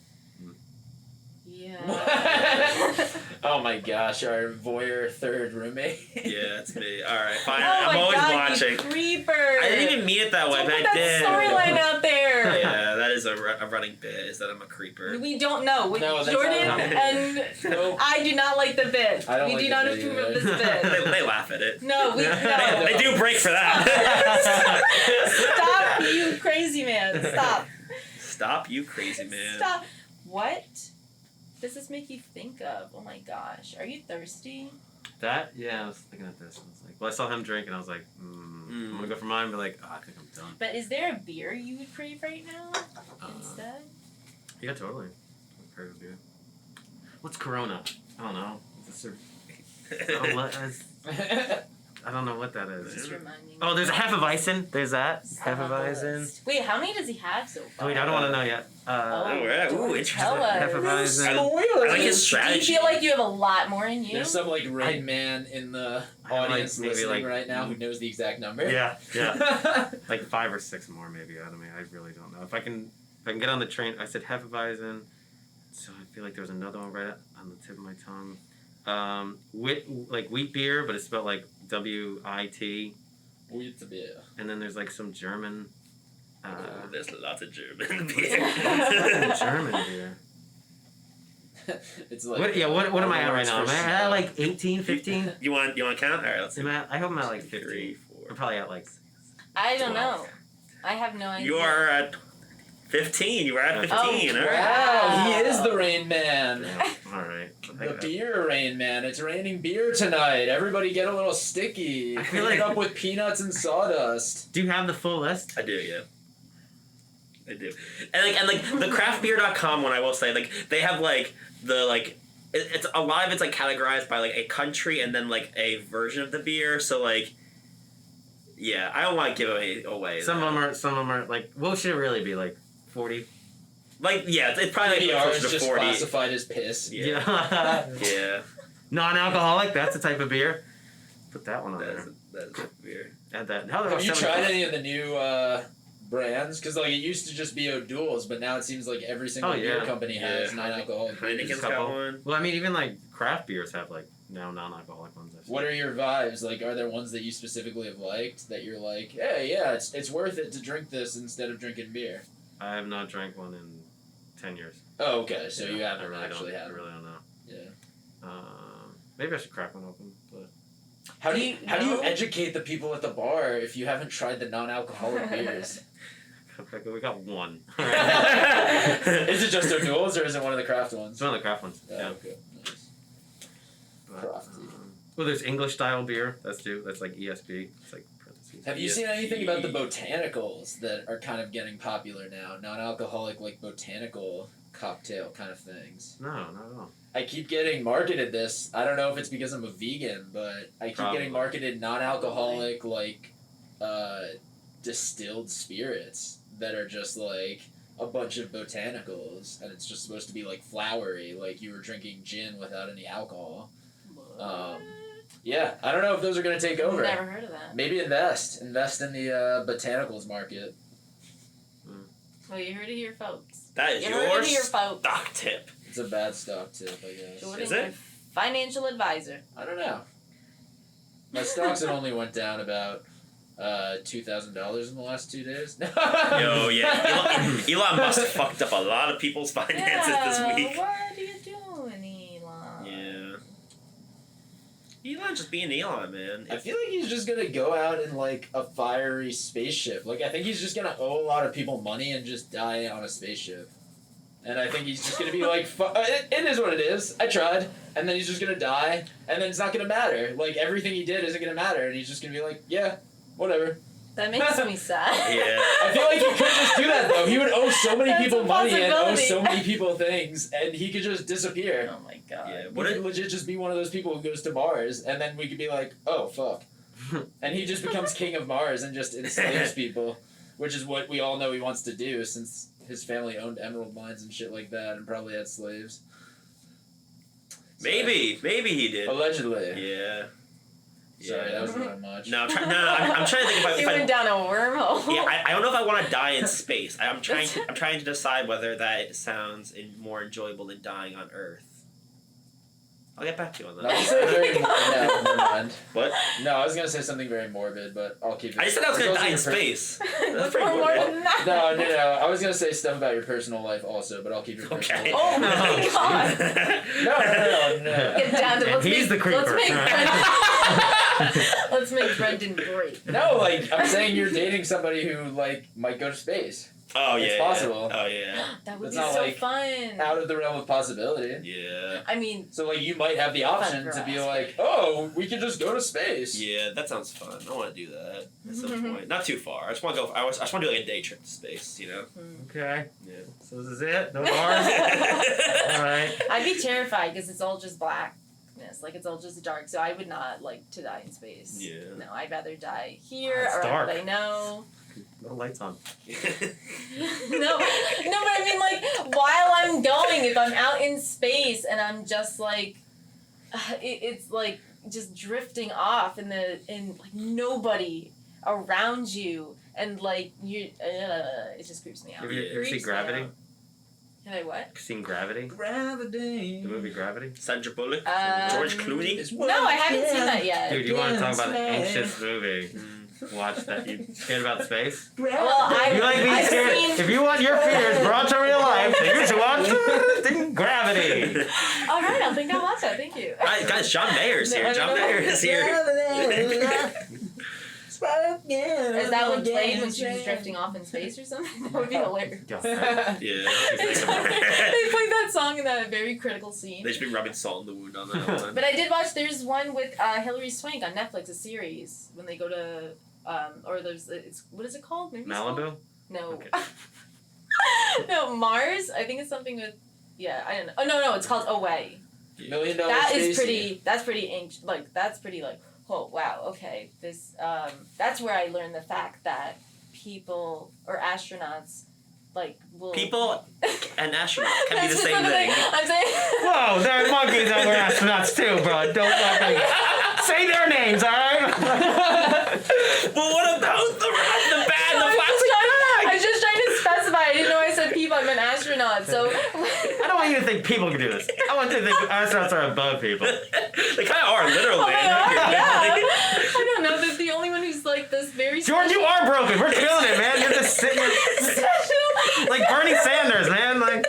Yeah. Oh my gosh, our voyeur third roommate. Yeah, that's me. All right, fine. I'm always watching. You creeper. I didn't even mean it that way, but I did. Storyline out there. Yeah, that is a running bit. Is that I'm a creeper? We don't know. Jordan and I do not like the bit. We do not approve of this bit. They laugh at it. No, they do break for that. Stop, you crazy man! Stop. Stop, you crazy man. Stop. What does this make you think of? Oh my gosh. Are you thirsty? That? Yeah, I was looking at this. I was like, well, I saw him drink, and I was like, I'm gonna go for mine, but like, I think I'm done. But is there a beer you would crave right now instead? Yeah, totally. I'd crave a beer. What's Corona? I don't know. I don't know what that is. Just remind me. Oh, there's a Hefeweizen. There's that. Hefeweizen. Wait, how many does he have so far? Wait, I don't want to know yet. Ooh, interesting. Hefeweizen. I like his strategy. Do you feel like you have a lot more in you? There's some like Rain Man in the audience listening right now who knows the exact number. Yeah. Like 5 or 6 more maybe out of me. I really don't know. If I can get on the train, I said Hefeweizen. So I feel like there was another one right on the tip of my tongue. Wheat beer, but it's spelled like WIT. Wheat beer. And then there's like some German. There's lots of German beer. German beer. It's like what am I at right now? Am I at like 18, 15? You want to count? All right, let's see. I hope I'm at like 15. 3, 4. I'm probably at like. I don't 12. know. I have no idea. You are at 15. You were at 15. Oh, all right. wow, he is the Rain Man. All right. The beer Rain Man. It's raining beer tonight. Everybody get a little sticky. I feel Clean it like- up with peanuts and sawdust. Do you have the full list? I do, yeah. I do. And the craftbeer.com one, I will say, like, they have like the like it's a lot of it's like categorized by like a country and then like a version of the beer. So like, yeah, I don't want to give away. Some of them are like, what should it really be, like 40? Like, yeah, it's probably like PBR closer is to just 40. classified as piss. Yeah. Yeah. Non-alcoholic. That's a type of beer. Put that one on there. That's a beer. Add that. Have you tried any of the new brands? Because like it used to just be O'Doul's, but now it seems like every single beer company has non-alcoholic beers. Heineken's got one. Well, I mean, even like craft beers have like now non-alcoholic ones. What are your vibes? Like, are there ones that you specifically have liked that you're like, hey, yeah, it's worth it to drink this instead of drinking beer? I have not drank one in 10 years. Oh, okay. So you haven't I really had. I really don't know. Yeah. Maybe I should crack one open, but. How do you educate the people at the bar if you haven't tried the non-alcoholic beers? We got one. Is it just O'Doul's or is it one of the craft ones? It's one of the craft ones. Oh, yeah. Okay. Nice. Crafty. Well, there's English style beer. That's like ESB. It's like parentheses. Have you seen anything about the botanicals that are kind of getting popular now? Non-alcoholic, like botanical cocktail kind of things. No, not at all. I keep getting marketed this. I don't know if it's because I'm a vegan, but I keep getting marketed non-alcoholic, like, distilled spirits that are just, like, a bunch of botanicals, and it's just supposed to be, like, flowery, like you were drinking gin without any alcohol. Yeah, I don't know if those are going to take over. Never heard of that. Maybe invest in the botanicals market. Well, you heard it here, folks. That is your stock tip. It's a bad stock tip, I guess. Jordan, Is it? Financial advisor. I don't know. My stocks have only went down about $2,000 in the last 2 days. Yo, yeah. Elon Musk fucked up a lot of people's finances this week. What are you doing, Elon? Yeah. Elon's just being Elon, man. I feel like he's just gonna go out in like a fiery spaceship. Like I think he's just gonna owe a lot of people money and just die on a spaceship. And I think he's just gonna be like, it is what it is. I tried, and then he's just gonna die, and then it's not gonna matter. Like everything he did isn't gonna matter, and he's just gonna be like, yeah, whatever. That makes me sad. Yeah. I feel like he could just do that though. He would owe so many people money and owe so many people things, and he could just disappear. Oh my god. Yeah. He could legit just be one of those people who goes to Mars, and then we could be like, oh fuck, and he just becomes king of Mars and just enslaves people, which is what we all know he wants to do since his family owned emerald mines and shit like that, and probably had slaves. Maybe he did. Allegedly. Yeah. Sorry, that was not much. No, I'm trying to think about. He went down a wormhole. Yeah, I don't know if I want to die in space. I'm trying to decide whether that sounds more enjoyable than dying on Earth. I'll get back to you on that. No, I was gonna say very no, never mind. What? No, I was gonna say something very morbid, but I'll keep it. I just said I was gonna die in space. That's pretty More morbid. than that. No. I was gonna say stuff about your personal life also, but I'll keep your personal Okay. life. Oh my god. No. Get down to He's the creeper. Let's make Brendan break. No, like I'm saying, you're dating somebody who like might go to space. Oh yeah, it's possible. Oh yeah. That would It's be not, so like, fun. Out of the realm of possibility. Yeah. I mean, so like you might have the option to be like, oh, we could just go to space. Yeah, that sounds fun. I want to do that at some point. Not too far. I just want to go. I just want to do like a day trip to space. You know. Okay. Yeah. So this is it. No bars. All right. I'd be terrified because it's all just blackness. Like it's all just dark. So I would not like to die in space. Yeah. No, I'd rather die here It's or dark. what I know. No lights on. No, but I mean, like, while I'm going, if I'm out in space and I'm just like, it's like just drifting off and like nobody around you and like it just creeps me out. Have you ever seen Gravity? Have I what? Seen Gravity? Gravity. The movie Gravity? Sandra Bullock, George Clooney. No, I haven't seen that yet. Dude, you want to talk about an anxious movie? Watch that. You scared about space? Well, You like being scared? If you want your fears brought to real life, then you should watch Gravity. All right, I think I'll watch that. Thank you. Guys, John Mayer's here. John Mayer is here. Is that one played when she was drifting off in space or something? That would be hilarious. Yeah. They played that song in that very critical scene. They should be rubbing salt in the wound on that one. But I did watch. There's one with Hilary Swank on Netflix, a series when they go to or there's it's what is it called? Maybe Malibu? No. Okay. No, Mars. I think it's something with. Yeah, I don't know. Oh no, it's called Away. $1 million. That is space pretty. That's pretty ancient. Like that's pretty like. Oh wow. Okay. This. That's where I learned the fact that people or astronauts like will. People and astronauts can be the That's same thing. I'm saying. Whoa, there are monkeys that were astronauts too, bro. Don't fucking say their names, alright? But what about the bad, the plastic I was just trying to specify. I didn't know I said people. I meant astronaut. So. I don't want you to think people can do this. I want you to think astronauts are above people. They kind of are, literally. Oh my God, yeah. I don't know. That's the only one who's like this very. George, you are broken. We're killing it, man. You're just sitting here like Bernie Sanders, man. Like.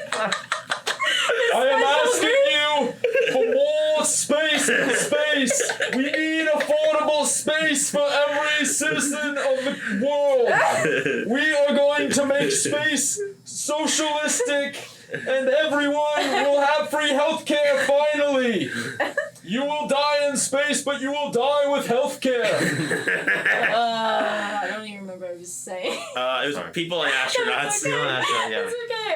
I am asking you for more space in space. We need affordable space for every citizen of the world. We are going to make space socialistic and everyone will have free healthcare finally. You will die in space, but you will die with healthcare. I don't even remember what I was saying. It was people and astronauts. It's okay. Yeah. It's okay.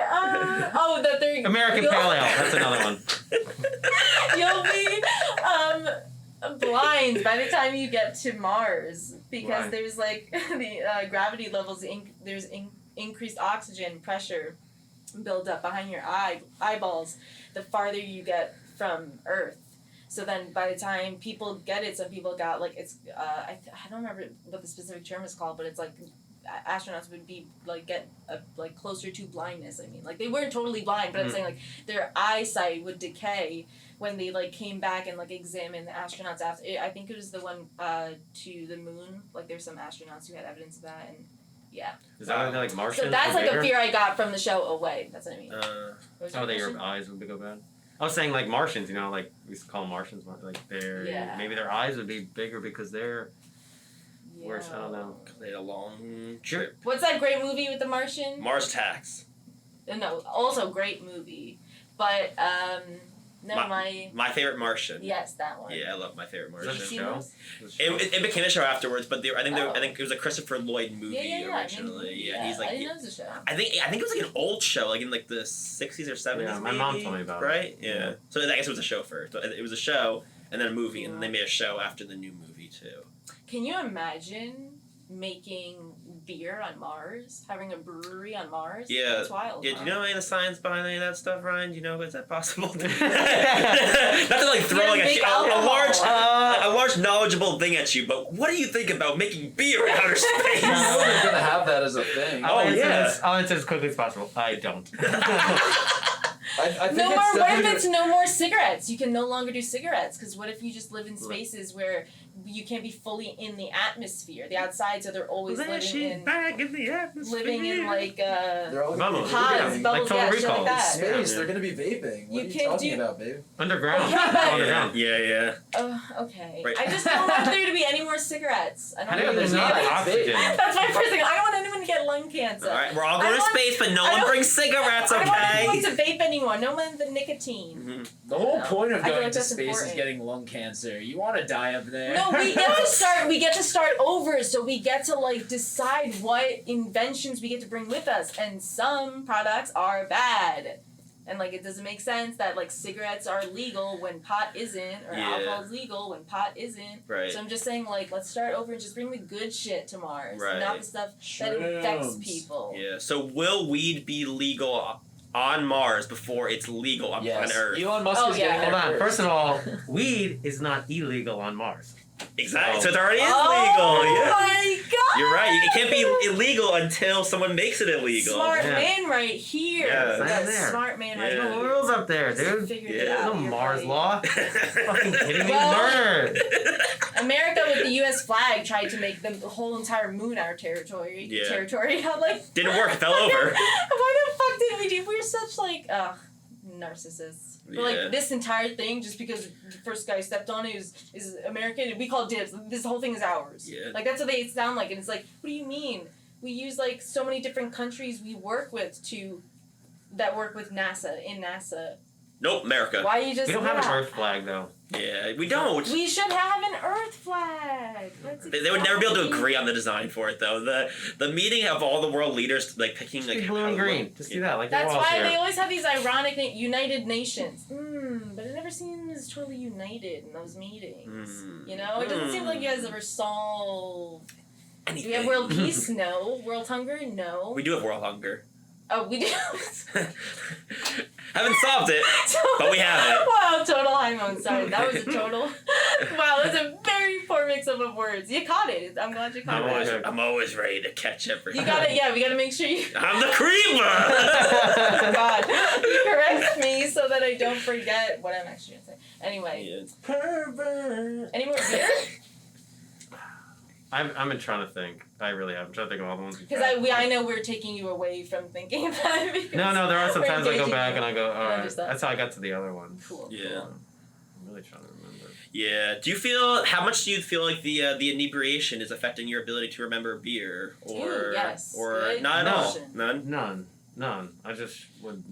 That they're American Pale Ale. That's another one. You'll be blind by the time you get to Mars because Why? there's like the gravity levels. There's increased oxygen pressure build up behind your eyeballs the farther you get from Earth. So then by the time people get it, some people got like it's I don't remember what the specific term is called, but it's like astronauts would be like get like closer to blindness. I mean, like they weren't totally blind, but I'm saying like their eyesight would decay when they like came back and like examined the astronauts after. I think it was the one to the moon. Like there's some astronauts who had evidence of that, and yeah. Is that like Martian? So that's like a fear I got from the show Away. That's what I mean. That your eyes would go bad? I was saying like Martians, you know, like we used to call them Martians, like maybe their eyes would be bigger because they're worse. I don't know. They had a long trip. What's that great movie with the Martian? Mars Attacks. No, also great movie, but my favorite Martian. Yes, that one. Yeah, I love My Favorite Martian. Is that a show? It became a show afterwards, but I think it was a Christopher Lloyd movie originally. He's like. I didn't know it was a show. I think it was like an old show, like in like the 60s or 70s. Yeah, my mom told me about it. Right? Yeah. So I guess it was a show first. So it was a show and then a movie, and then they made a show after the new movie too. Can you imagine making beer on Mars, having a brewery on Mars? Yeah, that's wild. Yeah, do you know any of the science behind any of that stuff, Ryan? Do you know, is that possible? Not to like throw like a large knowledgeable thing at you, but what do you think about making beer in outer space? You know they're gonna have that as a thing. I'll answer as quickly as possible. I don't. I think no more. What if it's no more cigarettes? You can no longer do cigarettes because what if you just live in spaces where you can't be fully in the atmosphere, the outside, so they're always back in the atmosphere. Living in like they're always pods, like bubbles, Total shit Recall. like that. Space, they're gonna be vaping. What are you talking about, babe? Underground. Underground. Yeah. Okay. Right. I just don't want there to be any more cigarettes. I don't there's not oxygen. That's my first thing. I don't want anyone to get lung cancer. All right, we're all going to space, but no one brings cigarettes, okay? I don't want to vape anymore. No one the nicotine. Mm-hmm. The whole point of going to space important. is getting lung cancer. You want to die up there? No, we get to start over, so we get to like decide what inventions we get to bring with us, and some products are bad. And, like, it doesn't make sense that, like, cigarettes are legal when pot isn't, or alcohol is legal when pot isn't. Right. So I'm just saying, like, let's start over and just bring the good shit to Mars. Right. Not the stuff that infects people. Yeah. So will weed be legal on Mars before it's legal on planet Earth? Elon Musk is getting there Hold on. first. First of all, weed is not illegal on Mars. Exactly. So it already is legal. Oh my god! You're right. It can't be illegal until someone makes it illegal. Smart man right here. Yeah. There. Smart man right There's here. no rules up there, dude. Yeah. No Mars law. Fucking kidding me? Well- Murder. America with the U.S. flag tried to make the whole entire moon our territory. Yeah. I'm like, Didn't work. It fell over. Why the fuck did we do? We're such like narcissists. We're Yeah. like this entire thing just because the first guy stepped on it is American and we call dibs. This whole thing is ours. Yeah. Like that's what they sound like, and it's like, what do you mean? We use like so many different countries we work with that work with NASA in NASA. Nope, America. Why you just We don't have an Earth flag though. Yeah, we don't. We should have an Earth flag. They would never be able to agree on the design for it, though. The meeting of all the world leaders, like picking like Blue and green. Just do that. Like That's your walls why here. they always have these ironic United Nations. But it never seems totally united in those meetings. You know, it doesn't seem like you guys ever solve. anything. Do we have world peace? No. World hunger? No. We do have world hunger. Oh, we do. Haven't solved it, but we have it. Wow, total high moan. Sorry, that was a total. Wow, that's a very poor mix-up of words. You caught it. I'm glad you caught it. I'm always ready to catch everything. You got it. Yeah, we got to make sure you. I'm the creeper. God, you correct me so that I don't forget what I'm actually gonna say. Anyway. Pervert. Any more beer? I'm trying to think. I really am. I'm trying to think of all the ones. Because I know we're taking you away from thinking about it. No, there are sometimes I go back you. and I go, all right. Understand. That's how I got to the other one. Cool. Yeah. I'm really trying to remember. Yeah. How much do you feel like the inebriation is affecting your ability to remember beer, or yes. or Good not at all? question. None. I just would.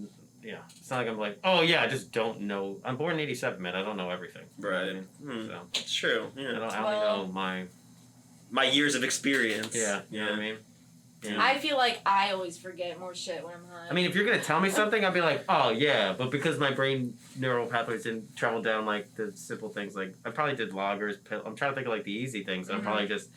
Yeah. It's not like I'm like, oh yeah, I just don't know. I'm born in '87, man. I don't know everything. Right. So It's true. I Yeah. only know My years of experience. Yeah. You know what I mean? Yeah. I feel like I always forget more shit when I'm high. I mean, if you're gonna tell me something, I'll be like, oh yeah, but because my brain neural pathways didn't travel down like the simple things, like I probably did loggers. I'm trying to think of like the easy things. I'm probably just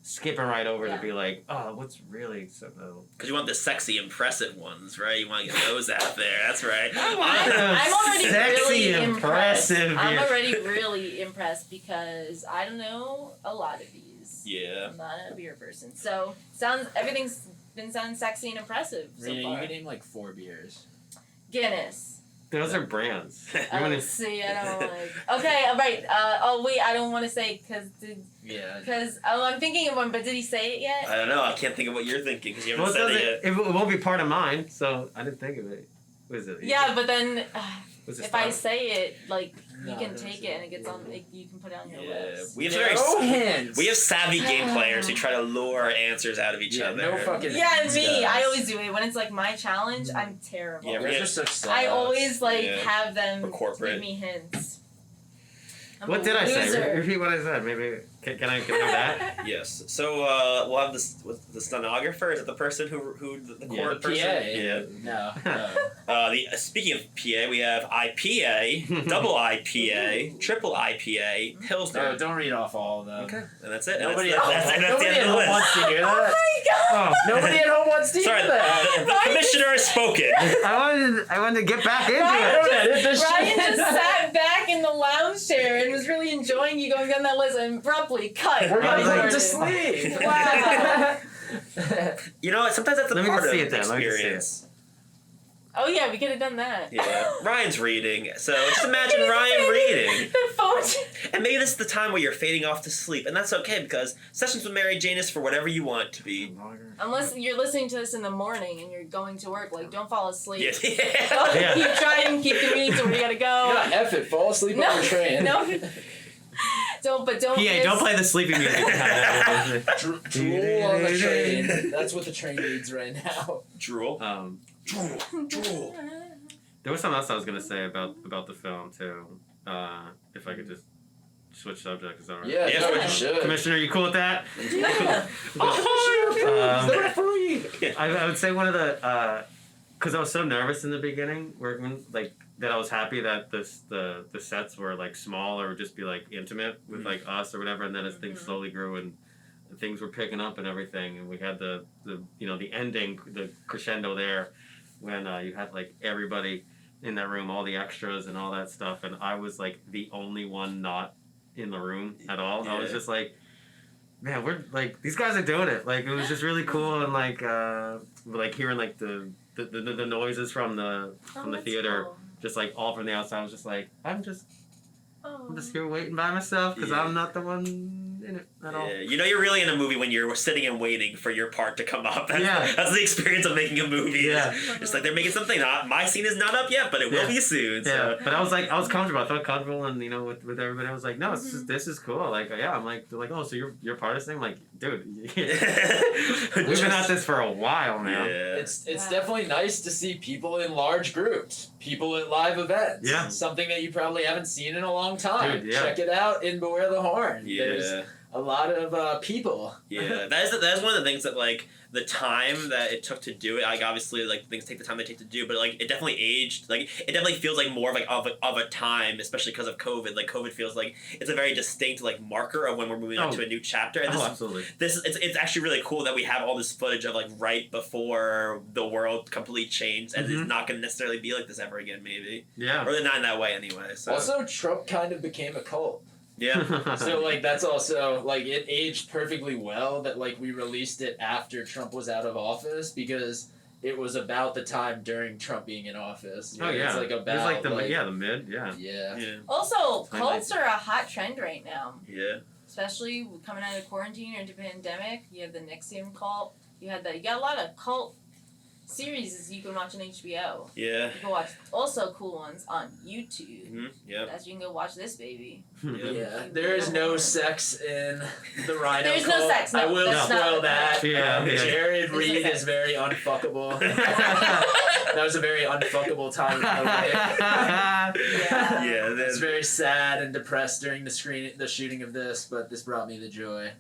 skipping right over to be like, oh, what's really so? Because you want the sexy, impressive ones, right? You want to get those out there. That's right. I'm already Sexy, really impressive. I'm already really impressed because I don't know a lot of these. Yeah. I'm not a beer person, so everything's been sounding sexy and impressive so Reena, far. you can name like 4 beers. Guinness. Those are brands. See, I don't like. Okay, all right. Oh wait, I don't want to say because I'm thinking of one, but did he say it yet? I don't know. I can't think of what you're thinking because you haven't said it yet. It won't be part of mine, so I didn't think of it. What is it? Yeah, but then if I style? say it, like you No, can that's take it and it gets on. Like, you can put it on your lips. We have hands. we have savvy game players who try to lure answers out of each other. No fucking. Yeah, hands, me. guys. I always do it when it's like my challenge. I'm terrible. Yeah, You guys are such sellouts. I always like Yeah. have them We're corporate. give me hints. I'm What a did I say? loser. Repeat what I said. Maybe can I have that? Yes. So we'll have the stenographer. Is it the person who the court the person? PA. Yeah. No. Speaking of PA, we have IPA, double IPA, triple IPA, Pilsner. No, don't read off all of them. Okay, and that's it. And Nobody that's the end at of the home list. wants to hear Oh that. my god! Nobody at home wants to hear Sorry, that. the commissioner has spoken. I wanted to get back into Ryan it. Ryan just sat back in the lounge chair and was really enjoying you going down that list and abruptly cut. We're I gonna was go like- to sleep. Wow. You know what? Sometimes that's a Let me part just of see the it then. Let me just see it. experience. Oh yeah, we could have done that. Yeah, Ryan's reading. So just imagine Ryan reading. The phone. And maybe this is the time where you're fading off to sleep, and that's okay because Sessions with Mary Jane is for whatever you want it to be. Unless you're listening to this in the morning and you're going to work, like don't fall asleep. Yes. Don't Yeah. keep trying, keep the meeting to where you gotta go. Yeah, F it. Fall asleep on your train. No. Don't don't play the sleepy music. Drool on the train. That's what the train needs right now. Drool. Drool. There was something else I was gonna say about the film too. If I could just switch subjects, is that right? Yeah, you should. Commissioner, you cool with that? Yeah. I would say one of the because I was so nervous in the beginning, working that I was happy that the sets were like small or just be like intimate with like us or whatever, and then as things slowly grew and things were picking up and everything, and we had the ending, the crescendo there when you had like everybody in that room, all the extras and all that stuff, and I was like the only one not in the room at all. Yeah. I was just like, man, we're like these guys are doing it. Like it was just really cool, and like hearing like the noises from the theater, cool. Just like all from the outside. I was just like, I'm just here waiting by myself because I'm not the one in it at all. You're really in a movie when you're sitting and waiting for your part to come up. That's the experience of making a movie. Yeah, it's like they're making something. My scene is not up yet, but it will be soon. Yeah, so. But I was comfortable. I felt comfortable, and with everybody, I was like, no, this is cool. Like, I'm like, they're like, oh, so you're part of this thing? I'm like, dude, we've been at this for a while now. Yeah. It's definitely nice to see people in large groups, people at live events. Yeah, something that you probably haven't seen in a long time. Dude, Check it out in Beware the Horn. Yeah. There's a lot of people. Yeah, that's one of the things that like the time that it took to do it. Like obviously, like things take the time they take to do, but like it definitely aged. Like it definitely feels like more of a time, especially because of COVID. Like COVID feels like it's a very distinct like marker of when we're moving on to a new chapter. And absolutely. It's actually really cool that we have all this footage of like right before the world completely changed, and it's not going to necessarily be like this ever again. Maybe. Yeah. Or not in that way anyway. So. Also, Trump kind of became a cult. Yeah. So like that's also like it aged perfectly well that like we released it after Trump was out of office because it was about the time during Trump being in office. Oh yeah. It's like about it was like the mid. Yeah. Also, cults are a hot trend right now. Yeah. Especially coming out of quarantine or into pandemic, you have the Nixon cult. You got a lot of cult series you can watch on HBO. Yeah. You can watch also cool ones on YouTube. Mm-hmm. Yeah. As you can go watch this baby. Yeah. There is no sex in the Rhino There's cult. no sex. No, I will spoil that. Yeah. Jared Reed is very unfuckable. That was a very unfuckable time in my life. Yeah. It's very sad and depressed during the shooting of this, but this brought me the joy.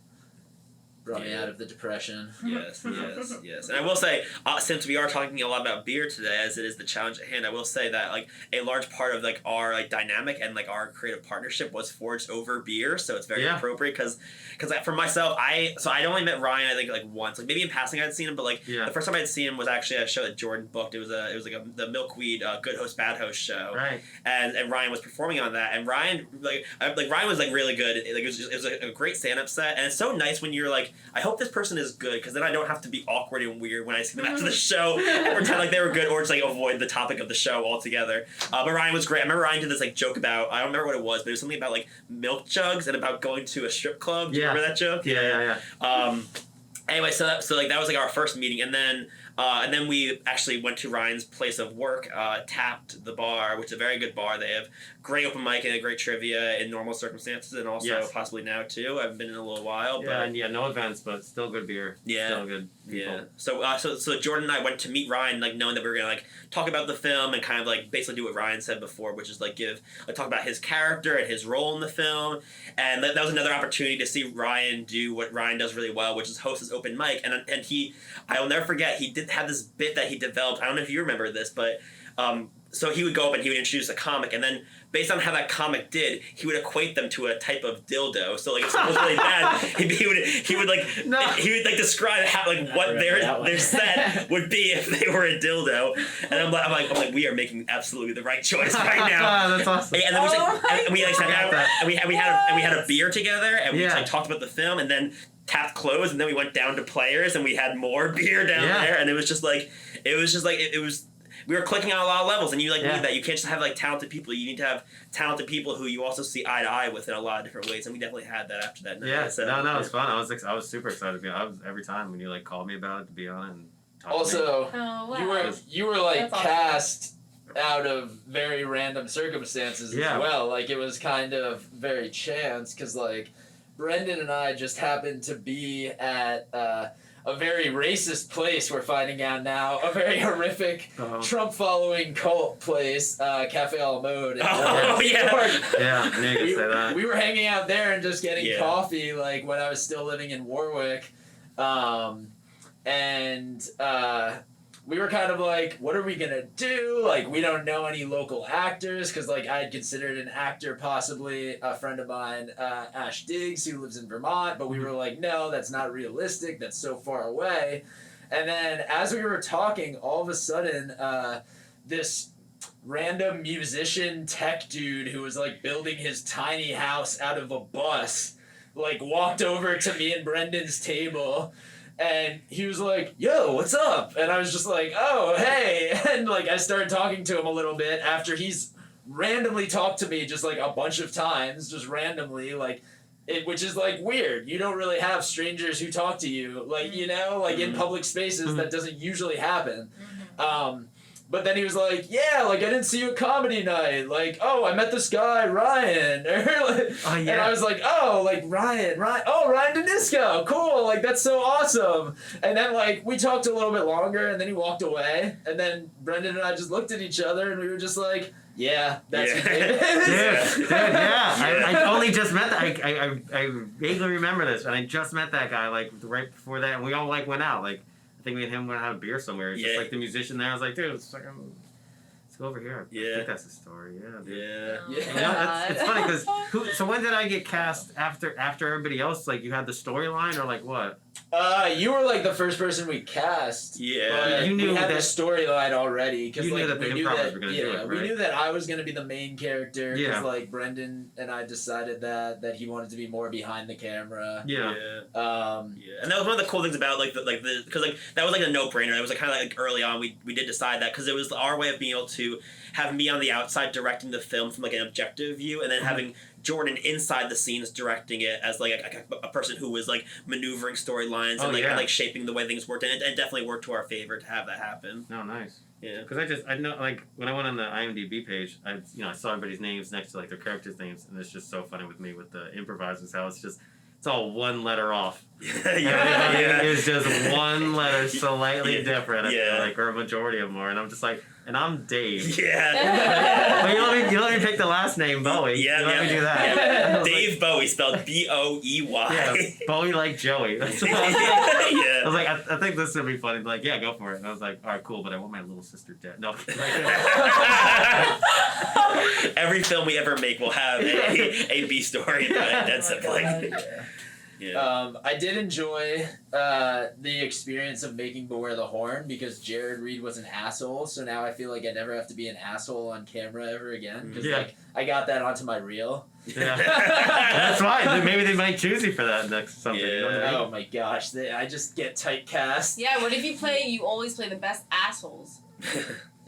Brought me out of the depression. Yes. And I will say, since we are talking a lot about beer today, as it is the challenge at hand, I will say that like a large part of like our like dynamic and like our creative partnership was forged over beer, so it's very appropriate because for myself, I'd only met Ryan I think like once, like maybe in passing I'd seen him, but like the first time I'd seen him was actually a show that Jordan booked. It was like the Milkweed Good Host Bad Host show, right? And Ryan was performing on that, and Ryan Ryan was like really good. Like it was a great stand up set, and it's so nice when you're like, I hope this person is good because then I don't have to be awkward and weird when I see them after the show and pretend like they were good or just like avoid the topic of the show altogether. But Ryan was great. I remember Ryan did this like joke about, I don't remember what it was, but it was something about like milk jugs and about going to a strip club. Do you remember that joke? Yeah. Anyway, so that was like our first meeting, and then we actually went to Ryan's place of work, Tapped the Bar, which is a very good bar. They have great open mic and great trivia in normal circumstances, and also possibly now too. I haven't been in a little while, but no events, but still good beer. Yeah, still good people. Yeah. So Jordan and I went to meet Ryan, like knowing that we were gonna like talk about the film and kind of like basically do what Ryan said before, which is like talk about his character and his role in the film, and that was another opportunity to see Ryan do what Ryan does really well, which is host his open mic, and I'll never forget, he did have this bit that he developed. I don't know if you remember this, but so he would go up and he would introduce a comic, and then based on how that comic did, he would equate them to a type of dildo. So like if someone was really bad, he would describe how like what their set would be if they were a dildo. And I'm like we are making absolutely the right choice right now. That's awesome. And then we sat down and we had a beer together and we like talked about the film, and then Tapped closed, and then we went down to Players and we had more beer down there, and it was we were clicking on a lot of levels, and you need that. You can't just have like talented people. You need to have talented people who you also see eye to eye with in a lot of different ways, and we definitely had that after that night. Yeah, so, no, it was fun. I was super excited to be on. Every time when you like called me about it to be on it and talk also, to me. you were like cast out of very random circumstances as well. Like, it was kind of very chance, because, like, Brendan and I just happened to be at a very racist place, we're finding out now, a very horrific Trump-following cult place, Cafe a la Mode. We were hanging out there and just getting coffee, like, when I was still living in Warwick. We were kind of like, what are we gonna do? Like, we don't know any local actors, because, like, I had considered an actor, possibly a friend of mine, Ash Diggs, who lives in Vermont, but we were like, no, that's not realistic, that's so far away. And then, as we were talking, all of a sudden, this random musician tech dude who was, like, building his tiny house out of a bus, like, walked over to me and Brendan's table. And he was like, yo, what's up? And I was just like, oh, hey. And, like, I started talking to him a little bit after he's randomly talked to me just, like, a bunch of times, just randomly, like, which is, like, weird. You don't really have strangers who talk to you, like, you know, like, in public spaces, that doesn't usually happen. But then he was like, yeah, like, I didn't see you at comedy night. Like, oh, I met this guy, Ryan. And I was like, oh, like, Ryan. Oh, Ryan Denisco. Cool. Like, that's so awesome. And then, like, we talked a little bit longer, and then he walked away. And then Brendan and I just looked at each other, and we were just like, yeah, that's what David is. Dude, I only just met that. I vaguely remember this, and I just met that guy, like, right before that, and we all, like, went out, like, I think me and him went to have a beer somewhere. Just like the musician there. I was like, dude, let's go over here. I think that's the story. Yeah, dude. Yeah. You know, it's funny because so when did I get cast after everybody else? Like, you had the storyline, or like what? You were like the first person we cast. Yeah. You knew we had that the storyline already, because you like, knew that the improvers were going to do it, right? We knew that I was going to be the main character, because like Brendan and I decided that he wanted to be more behind the camera. And that was one of the cool things about like because like that was like a no-brainer. It was like kind of like early on we did decide that, because it was our way of being able to have me on the outside directing the film from like an objective view, and then having Jordan inside the scenes directing it as like a person who was like maneuvering storylines and like shaping the way things worked, and it definitely worked to our favor to have that happen. Oh, nice. Yeah, because I know, like, when I went on the IMDb page, I saw everybody's names next to like their characters' names, and it's just so funny with me with the improvisers how it's all one letter off. It's just one letter slightly different. I feel like, or a majority of them are, and I'm just like. And I'm Dave. But you let me pick the last name, Bowie. You let me do that. Dave Bowie, spelled B-O-E-Y. Yeah, Bowie like Joey. That's what I was like, I think this would be funny. Like, yeah, go for it. And I was like, all right, cool, but I want my little sister dead. No. Every film we ever make will have a B story, dead sibling. I did enjoy the experience of making Beware the Horn, because Jared Reed was an asshole, so now I feel like I never have to be an asshole on camera ever again, because like I got that onto my reel. That's fine. Maybe they might choose you for that next something. You know what I mean? Oh my gosh, I just get typecast. Yeah, what if you always play the best assholes?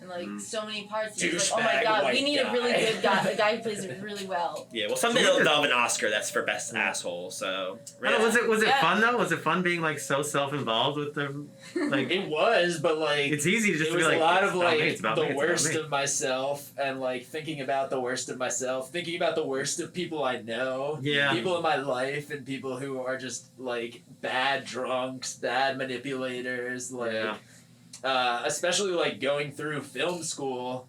And like so many parts, like, oh my god, we need a really good guy, a guy who plays it really well. Yeah, well, someday they'll have an Oscar that's for best asshole. So was it fun though? Was it fun being like so self-involved with them? Like it was, but like it's easy to just be like, it was a lot of like the worst of myself, and like thinking about the worst of myself, thinking about the worst of people I know, people in my life, and people who are just like bad drunks, bad manipulators, like. Especially like going through film school,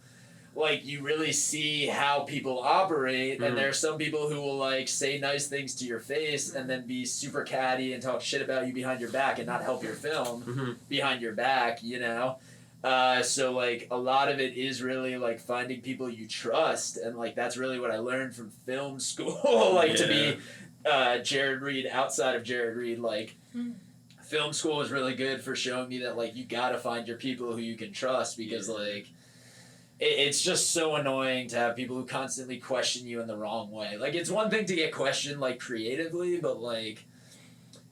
like you really see how people operate, and there are some people who will like say nice things to your face and then be super catty and talk shit about you behind your back and not help your film behind your back, you know? So like a lot of it is really like finding people you trust, and like that's really what I learned from film school, like to be Jared Reed outside of Jared Reed, like film school was really good for showing me that like you gotta find your people who you can trust, because like it's just so annoying to have people who constantly question you in the wrong way. Like it's one thing to get questioned like creatively, but like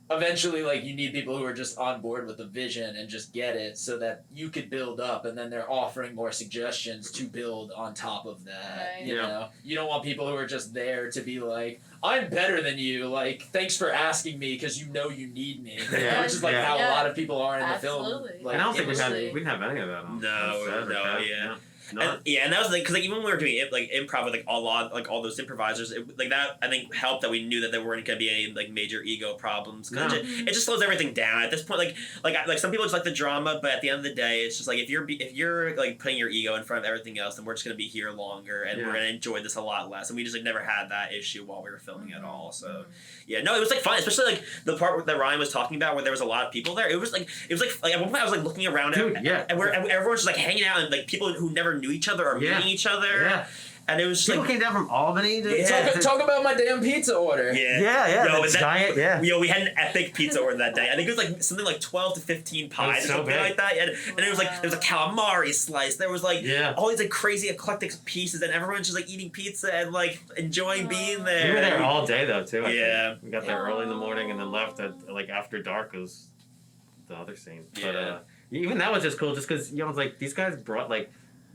eventually like you need people who are just on board with the vision and just get it, so that you could build up, and then they're offering more suggestions to build on top of that. You know, you don't want people who are just there to be like, I'm better than you, like, thanks for asking me because you know you need me. Which is like how a lot of people are in the film. Like, I don't think we didn't have any of that on. No, And that was because even when we were doing improv with all those improvisers, that I think helped that we knew that there weren't going to be any major ego problems. No. It just slows everything down at this point. Like some people just like the drama, but at the end of the day, it's just if you're putting your ego in front of everything else, then we're just going to be here longer and we're going to enjoy this a lot less. And we just never had that issue while we were filming at all. So it was fun, especially the part that Ryan was talking about where there was a lot of people there. It was like at one point I was looking around and everyone's just hanging out and people who never knew each other or meeting each other. Yeah. And it was people came down from Albany. Talk about my damn pizza order. Yeah. Yo, we had an epic pizza order that day. I think it was something like 12 to 15 pies or something like that. And it was there was a calamari slice. There was all these crazy eclectic pieces, and everyone's just eating pizza and enjoying being there. We were there all day though too. We got there early in the morning and then left at after dark was the other scene. But even that was just cool, just because these guys brought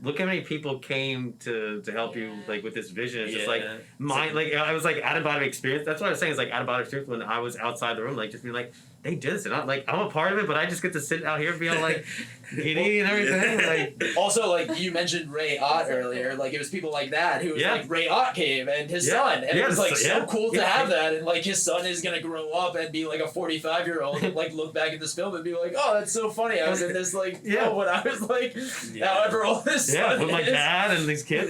look how many people came to help you with this vision. It's just I was out of body experience. That's what I was saying. It's out of body experience when I was outside the room, just being they did this, and I'm a part of it, but I just get to sit out here and be all giddy and everything. Also, you mentioned Ray Ott earlier. It was people like that who was Ray Ott came and his son, and it was so cool to have that, and his son is gonna grow up and be a 45-year-old and look back at this film and be oh, that's so funny. I was in this when I was however old this son is. With my dad and these kids.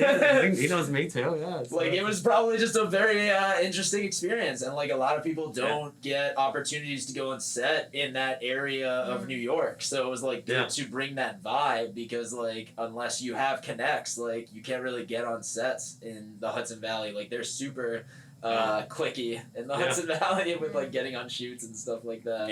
He knows me too. Yeah, it was probably just a very interesting experience, and a lot of people don't get opportunities to go on set in that area of New York, so it was good to bring that vibe, because unless you have connects, you can't really get on sets in the Hudson Valley. They're super cliquey in the Hudson Valley with getting on shoots and stuff like that.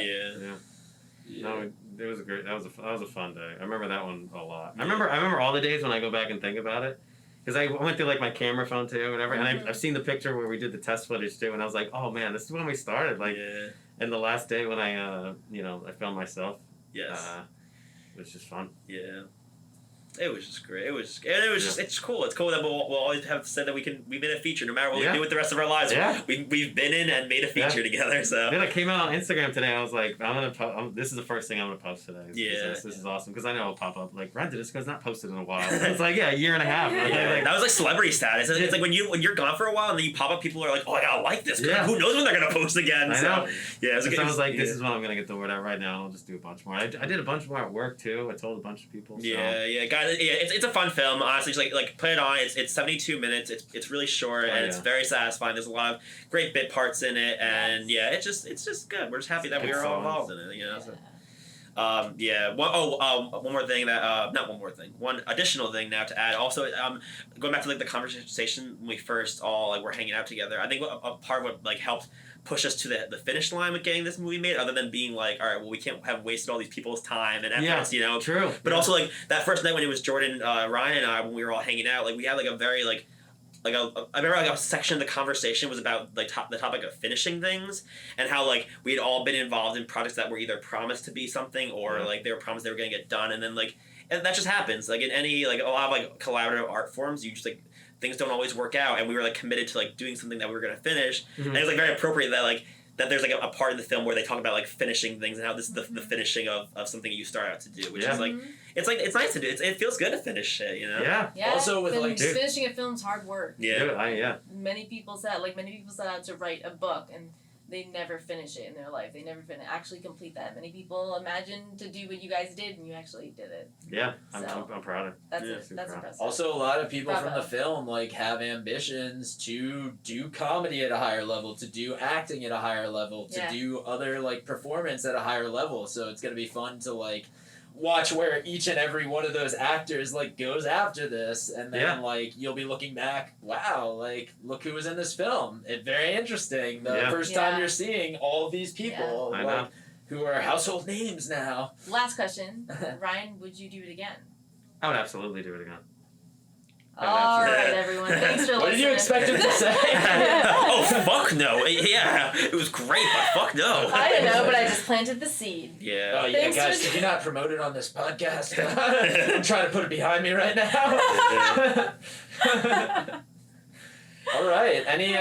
No, it was great. That was a fun day. I remember that one a lot. I remember all the days when I go back and think about it, because I went through my camera phone too, and whatever, and I've seen the picture where we did the test footage too, and I was oh man, this is when we started. And the last day when I I filmed myself. Yes. It was just fun. Yeah. It was just great. It's cool. It's cool that we'll always have said that we made a feature no matter what we do with the rest of our lives. Yeah. We've been in and made a feature together. So. Then I came out on Instagram today. I was I'm gonna this is the first thing I'm gonna post today. This is awesome, because I know it'll pop up Red Denisco's not posted in a while. It's a year and a half. That was celebrity status. It's when you're gone for a while and then you pop up, people are oh, I gotta like this. Yeah. Who knows when they're gonna post again? I know. Yeah. So I was this is when I'm gonna get the word out right now. I'll just do a bunch more. I did a bunch more at work too. I told a bunch of people. So. Yeah, guys. Yeah, it's a fun film. Honestly, just put it on. It's 72 minutes. It's really short and it's very satisfying. There's a lot of great bit parts in it, and it's just good. We're just happy that we were all involved in it. So. One more thing that not one more thing. One additional thing now to add. Also, going back to the conversation when we first all were hanging out together. I think a part of what helped push us to the finish line with getting this movie made, other than being all right, well, we can't have wasted all these people's time and efforts, True. But also that first night when it was Jordan, Ryan, and I, when we were all hanging out, we had a very I remember a section of the conversation was about the topic of finishing things, and how we had all been involved in projects that were either promised to be something or they were promised they were going to get done, and then and that just happens in any a lot of collaborative art forms. You just things don't always work out, and we were committed to doing something that we were going to finish, and it was very appropriate that that there's a part in the film where they talk about finishing things and how this is the finishing of something you start out to do, which is it's nice to do. It feels good to finish shit, Yeah. Also with finishing a film's hard work. Yeah. Many people set out to write a book and they never finish it in their life. They never actually complete that. Many people imagine to do what you guys did, and you actually did it. Yeah, I'm proud of it. That's impressive. Also, a lot of people from the film have ambitions to do comedy at a higher level, to do acting at a higher level, to do other performance at a higher level. So it's gonna be fun to watch where each and every one of those actors goes after this, and then you'll be looking back, wow, look who was in this film. It's very interesting the first time you're seeing all of these people who are household names now. Last question. Ryan, would you do it again? I would absolutely do it again. All right, everyone. Thanks for listening. What did you expect him to say? Oh, fuck no. Yeah, it was great, but fuck no. I don't know, but I just planted the seed. Yeah. Oh, yeah, guys, did you not promote it on this podcast? I'm trying to put it behind me right now. All right. Any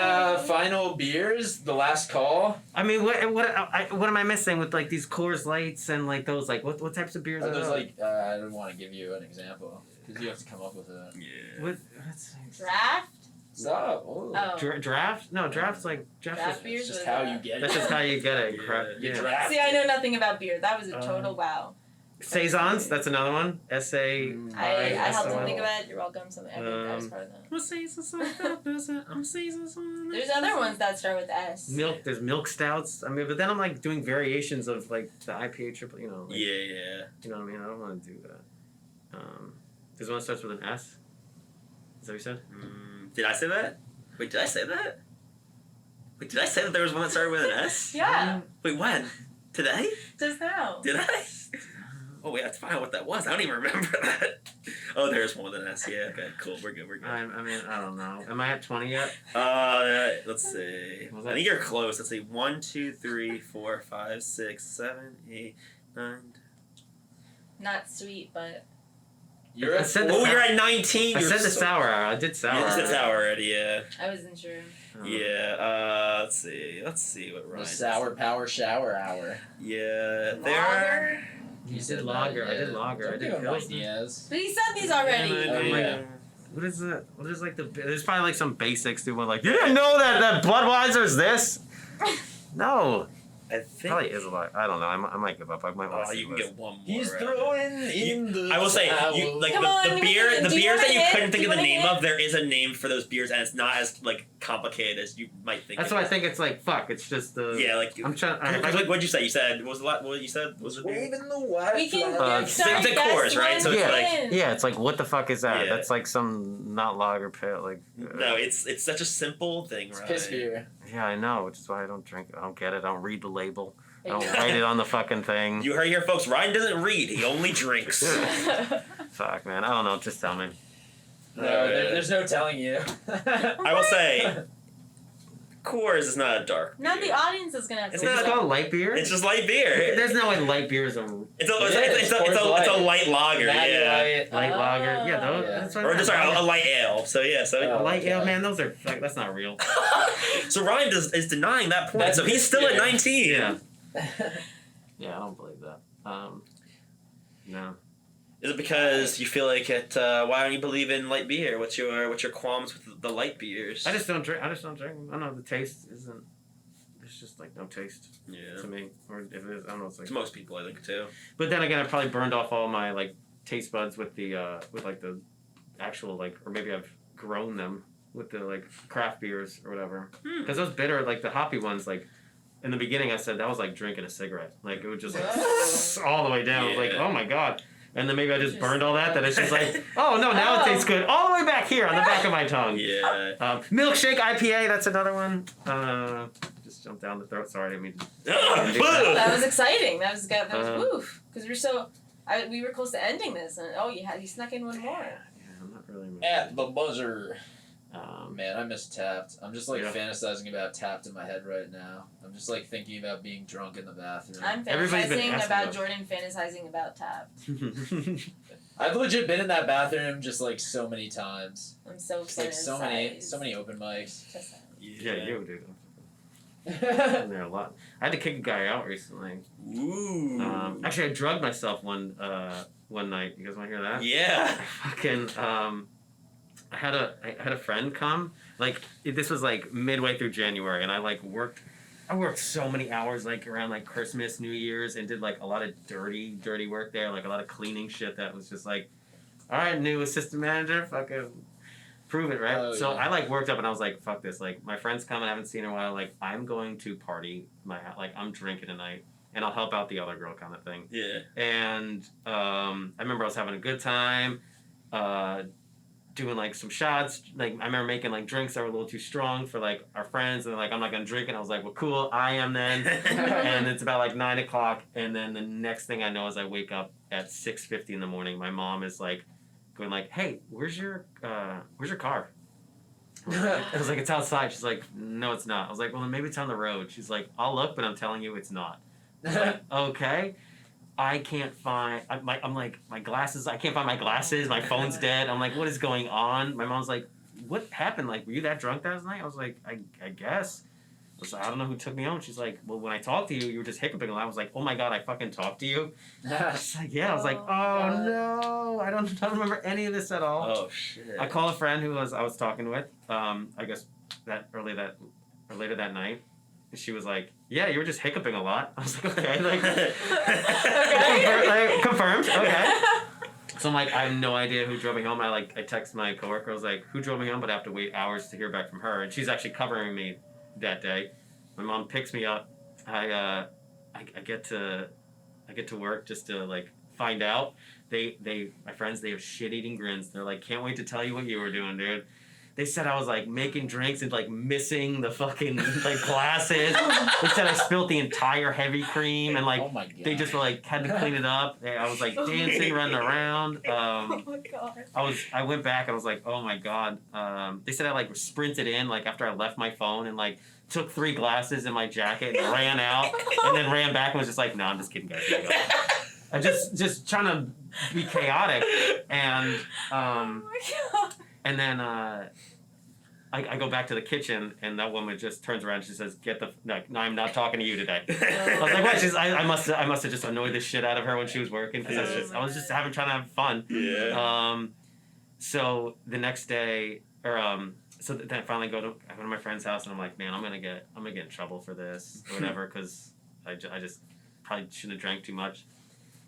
final beers? The last call? I mean, what am I missing with these Coors Lights and those what types of beers are those? I don't want to give you an example. Because you have to come up with it. Yeah. What's Draft? Stop. Oh. Draft? No, draft's like... Draft beers? That's just how you get it. That's just how you get it. You draft. See, I know nothing about beer. That was a total wow. Saisons, that's another one. S-A... I helped him think of it. You're welcome. Something I was part of that. There's other ones that start with S. There's milk stouts. I mean, but then I'm like doing variations of like the IPA triple, you know. Like, yeah. You know what I mean? I don't want to do that. There's one that starts with an S. Is that what you said? Did I say that? Wait, did I say that? Wait, did I say that there was one that started with an S? Yeah. Wait, when? Today? Just now. Did I? Oh, wait, I have to find out what that was. I don't even remember that. Oh, there's one with an S. Yeah, okay, cool. We're good. I mean, I don't know. Am I at 20 yet? Let's see. I think you're close. Let's see. 1, 2, 3, 4, 5, 6, 7, 8, 9. Not sweet, but... You're at 19. I said the sour hour. I did sour. You said sour already, yeah. I wasn't sure. Yeah, let's see what Ryan... The sour power shower hour. Yeah, Lager? You did lager. I did lager. I did Pilsner. But he said these already. Yeah. What is it? What is like the... There's probably like some basics to one like, you didn't know that Budweiser's this? No. I think probably is a lot. I don't know. I might give up. I might want to see you can get one more. He's throwing in the... I will say, like the beers that you couldn't think of the name of, there is a name for those beers, and it's not as like complicated as you might think. That's why I think it's like fuck. It's just the I'm trying. What'd you say? You said what you said was it? Waving the white. We can it's like Coors, right? So it's like it's like what the fuck is that? That's like some not lager pale like. No, it's such a simple thing, right? Piss beer. Yeah, I know, which is why I don't drink it. I don't get it. I don't read the label. I don't write it on the fucking thing. You heard here, folks. Ryan doesn't read. He only drinks. Fuck, man. I don't know. Just tell me. No, there's no telling you. I will say, Coors is not a dark beer. Now the audience is gonna have to. It's not called light beer. It's just light beer. There's no way light beer is a. It's a light lager. Yeah. Light lager. Yeah, that's what. Or sorry, a light ale. So yeah, a light ale, man. Those are that's not real. So Ryan is denying that point. So he's still at 19. Yeah. Yeah, I don't believe that. No. Is it because you feel like it? Why don't you believe in light beer? What's your qualms with the light beers? I just don't drink. I don't know. The taste isn't. There's just like no taste. Yeah. To me, or if it is, I don't know. It's like to most people, I think too. But then again, I probably burned off all my like taste buds with the with like the actual like, or maybe I've grown them with the like craft beers or whatever. Because those bitter, like the hoppy ones, like. In the beginning, I said that was like drinking a cigarette. Like it would just like all the way down. I was like, oh my god. And then maybe I just burned all that. That it's just like, oh no, now it tastes good. All the way back here on the back of my tongue. Yeah. Milkshake IPA. That's another one. Just jumped down the throat. Sorry, I didn't mean. That was exciting. That was woof. Because we were close to ending this, and you snuck in one more. Yeah, I'm not really. At the buzzer. Man, I miss Tapped. I'm just like fantasizing about Tapped in my head right now. I'm just like thinking about being drunk in the bathroom. I'm fantasizing about Jordan fantasizing about Tapped. I've legit been in that bathroom just like so many times. I'm so excited. Like so many open mics. Yeah, you dude. I've been there a lot. I had to kick a guy out recently. Ooh. Actually, I drugged myself one night. You guys want to hear that? Yeah. Fucking. I had a friend come. Like this was like midway through January, and I worked so many hours like around like Christmas, New Year's, and did like a lot of dirty work there, like a lot of cleaning shit that was just like, all right, new assistant manager, fucking prove it, right? So I like worked up and I was like, fuck this, like my friend's coming, I haven't seen her in a while, like I'm going to party I'm drinking tonight and I'll help out the other girl kind of thing. Yeah. And I remember I was having a good time. Doing like some shots, like I remember making like drinks that were a little too strong for like our friends, and they're like, I'm not gonna drink it. And I was like, well, cool, I am then. And it's about like 9:00, and then the next thing I know is I wake up at 6:50 in the morning. My mom is like, going like, hey, where's your car? I was like, it's outside. She's like, no, it's not. I was like, well, then maybe it's on the road. She's like, I'll look, but I'm telling you, it's not. I was like, okay. I can't find my glasses. I can't find my glasses. My phone's dead. I'm like, what is going on? My mom's like, what happened? Like, were you that drunk last night? I was like, I guess. was like, I don't know who took me home. She's like, well, when I talked to you, you were just hiccuping a lot. I was like, oh my God, I fucking talked to you? She's like, yeah. I was like, oh no, I don't remember any of this at all. Oh shit. I called a friend who I was talking with, I guess later that night. And she was like, yeah, you were just hiccuping a lot. I was like, okay. Like, okay. Confirmed. Okay. So I'm like, I have no idea who drove me home. I text my coworker. I was like, who drove me home? But I have to wait hours to hear back from her. And she's actually covering me that day. My mom picks me up. I get to work just to like find out. My friends, they have shit-eating grins. They're like, can't wait to tell you what you were doing, dude. They said I was like making drinks and like missing the fucking like glasses. They said I spilled the entire heavy cream and like they just were like had to clean it up. I was like dancing, running around. Oh my God. I went back and I was like, oh my God. They said I like sprinted in like after I left my phone and like took 3 glasses in my jacket and ran out and then ran back and was just like, no, I'm just kidding, guys. Here you go. I just trying to be chaotic and oh my God. and then I go back to the kitchen, and that woman just turns around and she says, no, I'm not talking to you today. I was like, what? I must have just annoyed the shit out of her when she was working, because I was just trying to have fun. Yeah. So the next day, so then I finally go to my friend's house, and I'm like, man, I'm gonna get in trouble for this, or whatever, because I just probably shouldn't have drank too much.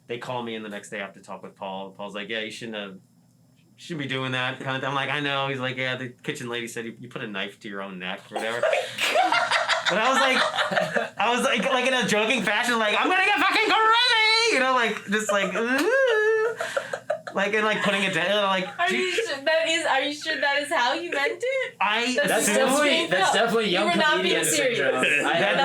They call me in the next day after talk with Paul. Paul's like, yeah, you shouldn't be doing that kind of thing. I'm like, I know. He's like, yeah, the kitchen lady said you put a knife to your own neck or whatever. But I was like in a joking fashion, like, I'm gonna get fucking crazy, you know, like just like, like and like putting it down, like. Are you sure that is how you meant it? That's definitely young comedian syndrome. I've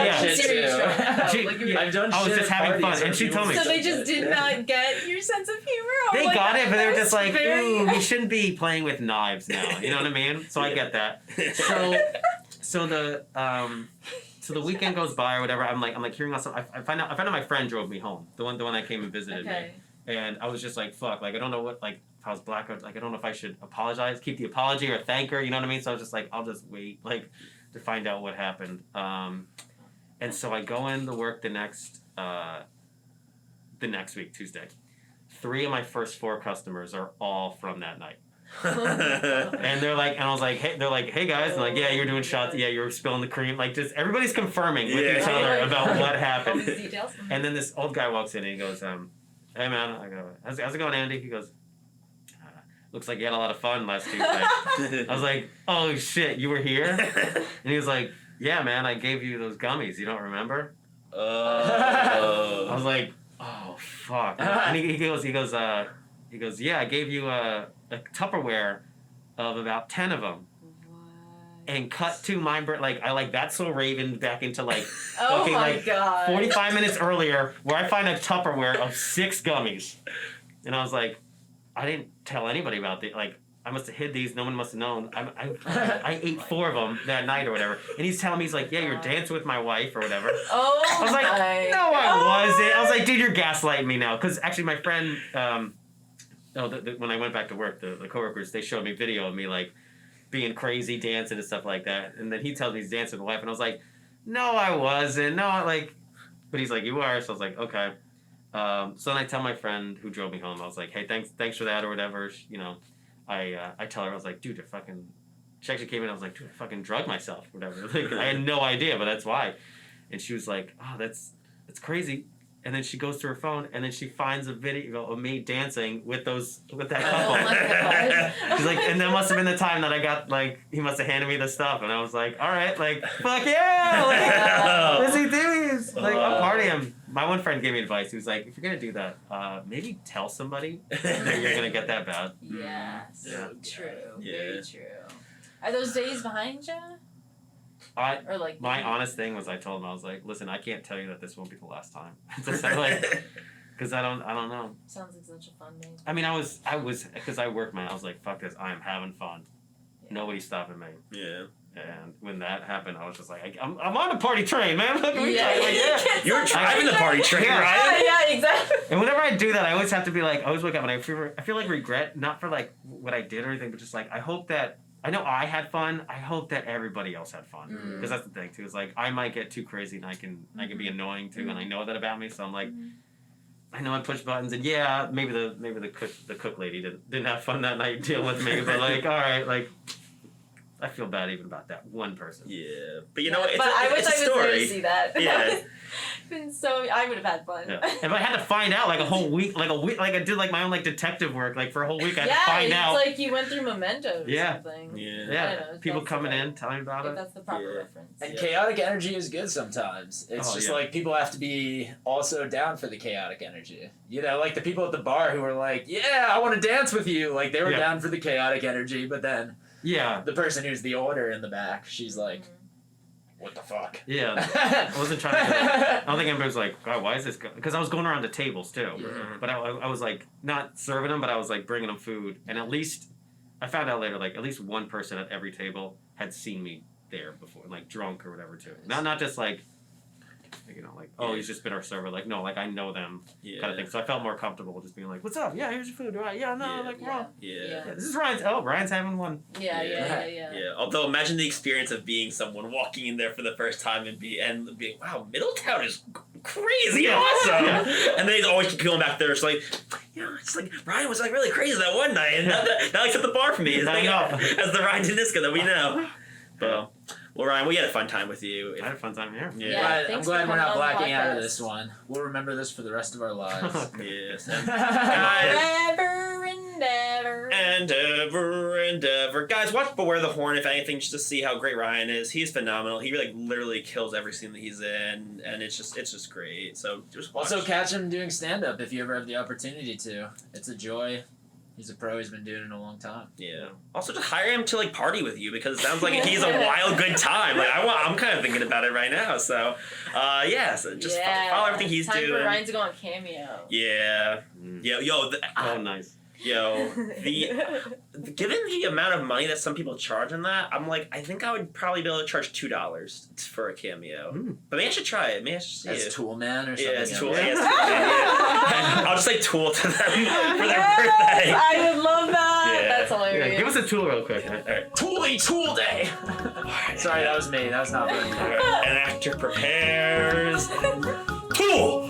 done I was just having fun, and she told me. So they just did not get your sense of humor. They got it, but they were just like, ooh, we shouldn't be playing with knives now. You know what I mean? So I get that. So the weekend goes by or whatever. I'm like hearing out I find out my friend drove me home. The one that came and visited me. And I was just like, fuck, like I don't know what, like if I was black, like I don't know if I should apologize, keep the apology or thank her, you know what I mean? So I was just like, I'll just wait, like, to find out what happened. And so I go in to work the next week, Tuesday. 3 of my first 4 customers are all from that night. And they're like, and I was like, hey, they're like, hey guys, and like, yeah, you're doing shots, yeah, you're spilling the cream, like just everybody's confirming with each other about what happened. And then this old guy walks in and he goes, hey man, I go, how's it going, Andy? He goes, looks like you had a lot of fun last Tuesday. I was like, oh shit, you were here? And he was like, yeah man, I gave you those gummies, you don't remember? I was like, oh fuck. And he goes, yeah, I gave you a Tupperware of about 10 of them. And cut to my I That's So Raven back into like oh fucking, my like God. 45 minutes earlier where I find a Tupperware of 6 gummies. And I was like, I didn't tell anybody about it. Like, I must have hid these. No one must have known. I ate 4 of them that night or whatever. And he's telling me, he's like, yeah, you're dancing with my wife or whatever. Oh, I was like, no, I wasn't. I was like, dude, you're gaslighting me now. Because actually my friend, when I went back to work, the coworkers, they showed me video of me like, being crazy, dancing and stuff like that. And then he tells me he's dancing with my wife, and I was like, no, I wasn't. No, like, but he's like, you are. So I was like, okay. So then I tell my friend who drove me home, I was like, hey, thanks for that or whatever. You know, I tell her, I was like, dude, she actually came in, I was like, dude, I fucking drugged myself, whatever. Like, I had no idea, but that's why. And she was like, oh, that's crazy. And then she goes to her phone, and then she finds a video of me dancing with that couple. Oh my God. She's like, and that must have been the time that I got, like, he must have handed me the stuff, and I was like, all right, like, fuck yeah, like, let's see these. Like, I'm partying. My one friend gave me advice. He was like, if you're gonna do that, maybe tell somebody that you're gonna get that bad. Yes. Yeah. True. Yeah. Very true. Are those days behind you? Or like my honest thing was, I told him, I was like, listen, I can't tell you that this won't be the last time. Just like, because I don't know. Sounds like such a fun day. I mean, I was because I worked, man. I was like, fuck this, I am having fun. Yeah. Nobody's stopping me. Yeah. And when that happened, I was just like, I'm on the party train, man. You're driving the party train, right? Yeah, exactly. And whenever I do that, I always have to be like, I always wake up and I feel like regret, not for like what I did or anything, but just like, I hope that I know I had fun. I hope that everybody else had fun, because that's the thing too. Is like I might get too crazy and I can be annoying too, and I know that about me. So I'm like, I know I push buttons, and yeah, maybe the cook lady didn't have fun that night dealing with me, but like, all right, like. I feel bad even about that one person. Yeah, but you know, it's I wish a I was there to story. see that. Yeah. So I would have had fun. Yeah. If I had to find out like a whole week, like I did like my own like detective work, like for a whole week, I had to find out. Yeah, it's like you went through Mementos or something. Yeah. People coming in, telling me about it. That's the proper reference. And chaotic energy is good sometimes. It's just like people have to be also down for the chaotic energy. You know, like the people at the bar who were like, "Yeah, I want to dance with you." Like they were down for the chaotic energy, but then the person who's the order in the back, she's like, what the fuck? Yeah. I wasn't trying to... I don't think anybody was like, God, why is this... Because I was going around the tables, too. But I was, like, not serving them, but I was, like, bringing them food. And at least... I found out later, like, at least one person at every table had seen me there before. Like, drunk or whatever, too. Not just, like... You know, like, oh, he's just been our server. Like, no, like, I know them kind of thing. So I felt more comfortable just being like, what's up? Yeah, here's your food. Right? Yeah, no, like, we're all... Yeah. This is Ryan's... Oh, Ryan's having one. Yeah. Although, imagine the experience of being someone walking in there for the first time and being, wow, Middletown is crazy awesome. And they always keep going back there. It's like, you know, it's like, Ryan was, like, really crazy that one night. And now he set the bar for me as the Ryan Denisco that we know. But... Well, Ryan, we had a fun time with you. I had a fun time here. Yeah, I'm glad we're not blacking out of this one. We'll remember this for the rest of our lives. Yes. Forever and ever. And ever and ever. Guys, watch Beware the Horn, if anything, just to see how great Ryan is. He's phenomenal. He like literally kills every scene that he's in, and it's just great. So just watch. Also, catch him doing stand-up if you ever have the opportunity to. It's a joy. He's a pro. He's been doing it a long time. Yeah. Also, just hire him to like party with you because it sounds like he's a wild good time. Like I'm kind of thinking about it right now. So, so just follow everything he's doing. Time for Ryan to go on Cameo. Yeah. Yo. Oh, nice. Yo, given the amount of money that some people charge on that, I'm like, I think I would probably be able to charge $2 for a cameo. But maybe I should try it. Maybe I should see it. As Tool Man or something. Yeah, as Tool Man. I'll just say Tool to them for their birthday. I would love that. Yeah. That's hilarious. Yeah, give us a tool real quick. All right. Tool Day. Sorry, that was me. That was not very good. An actor prepares. Tool.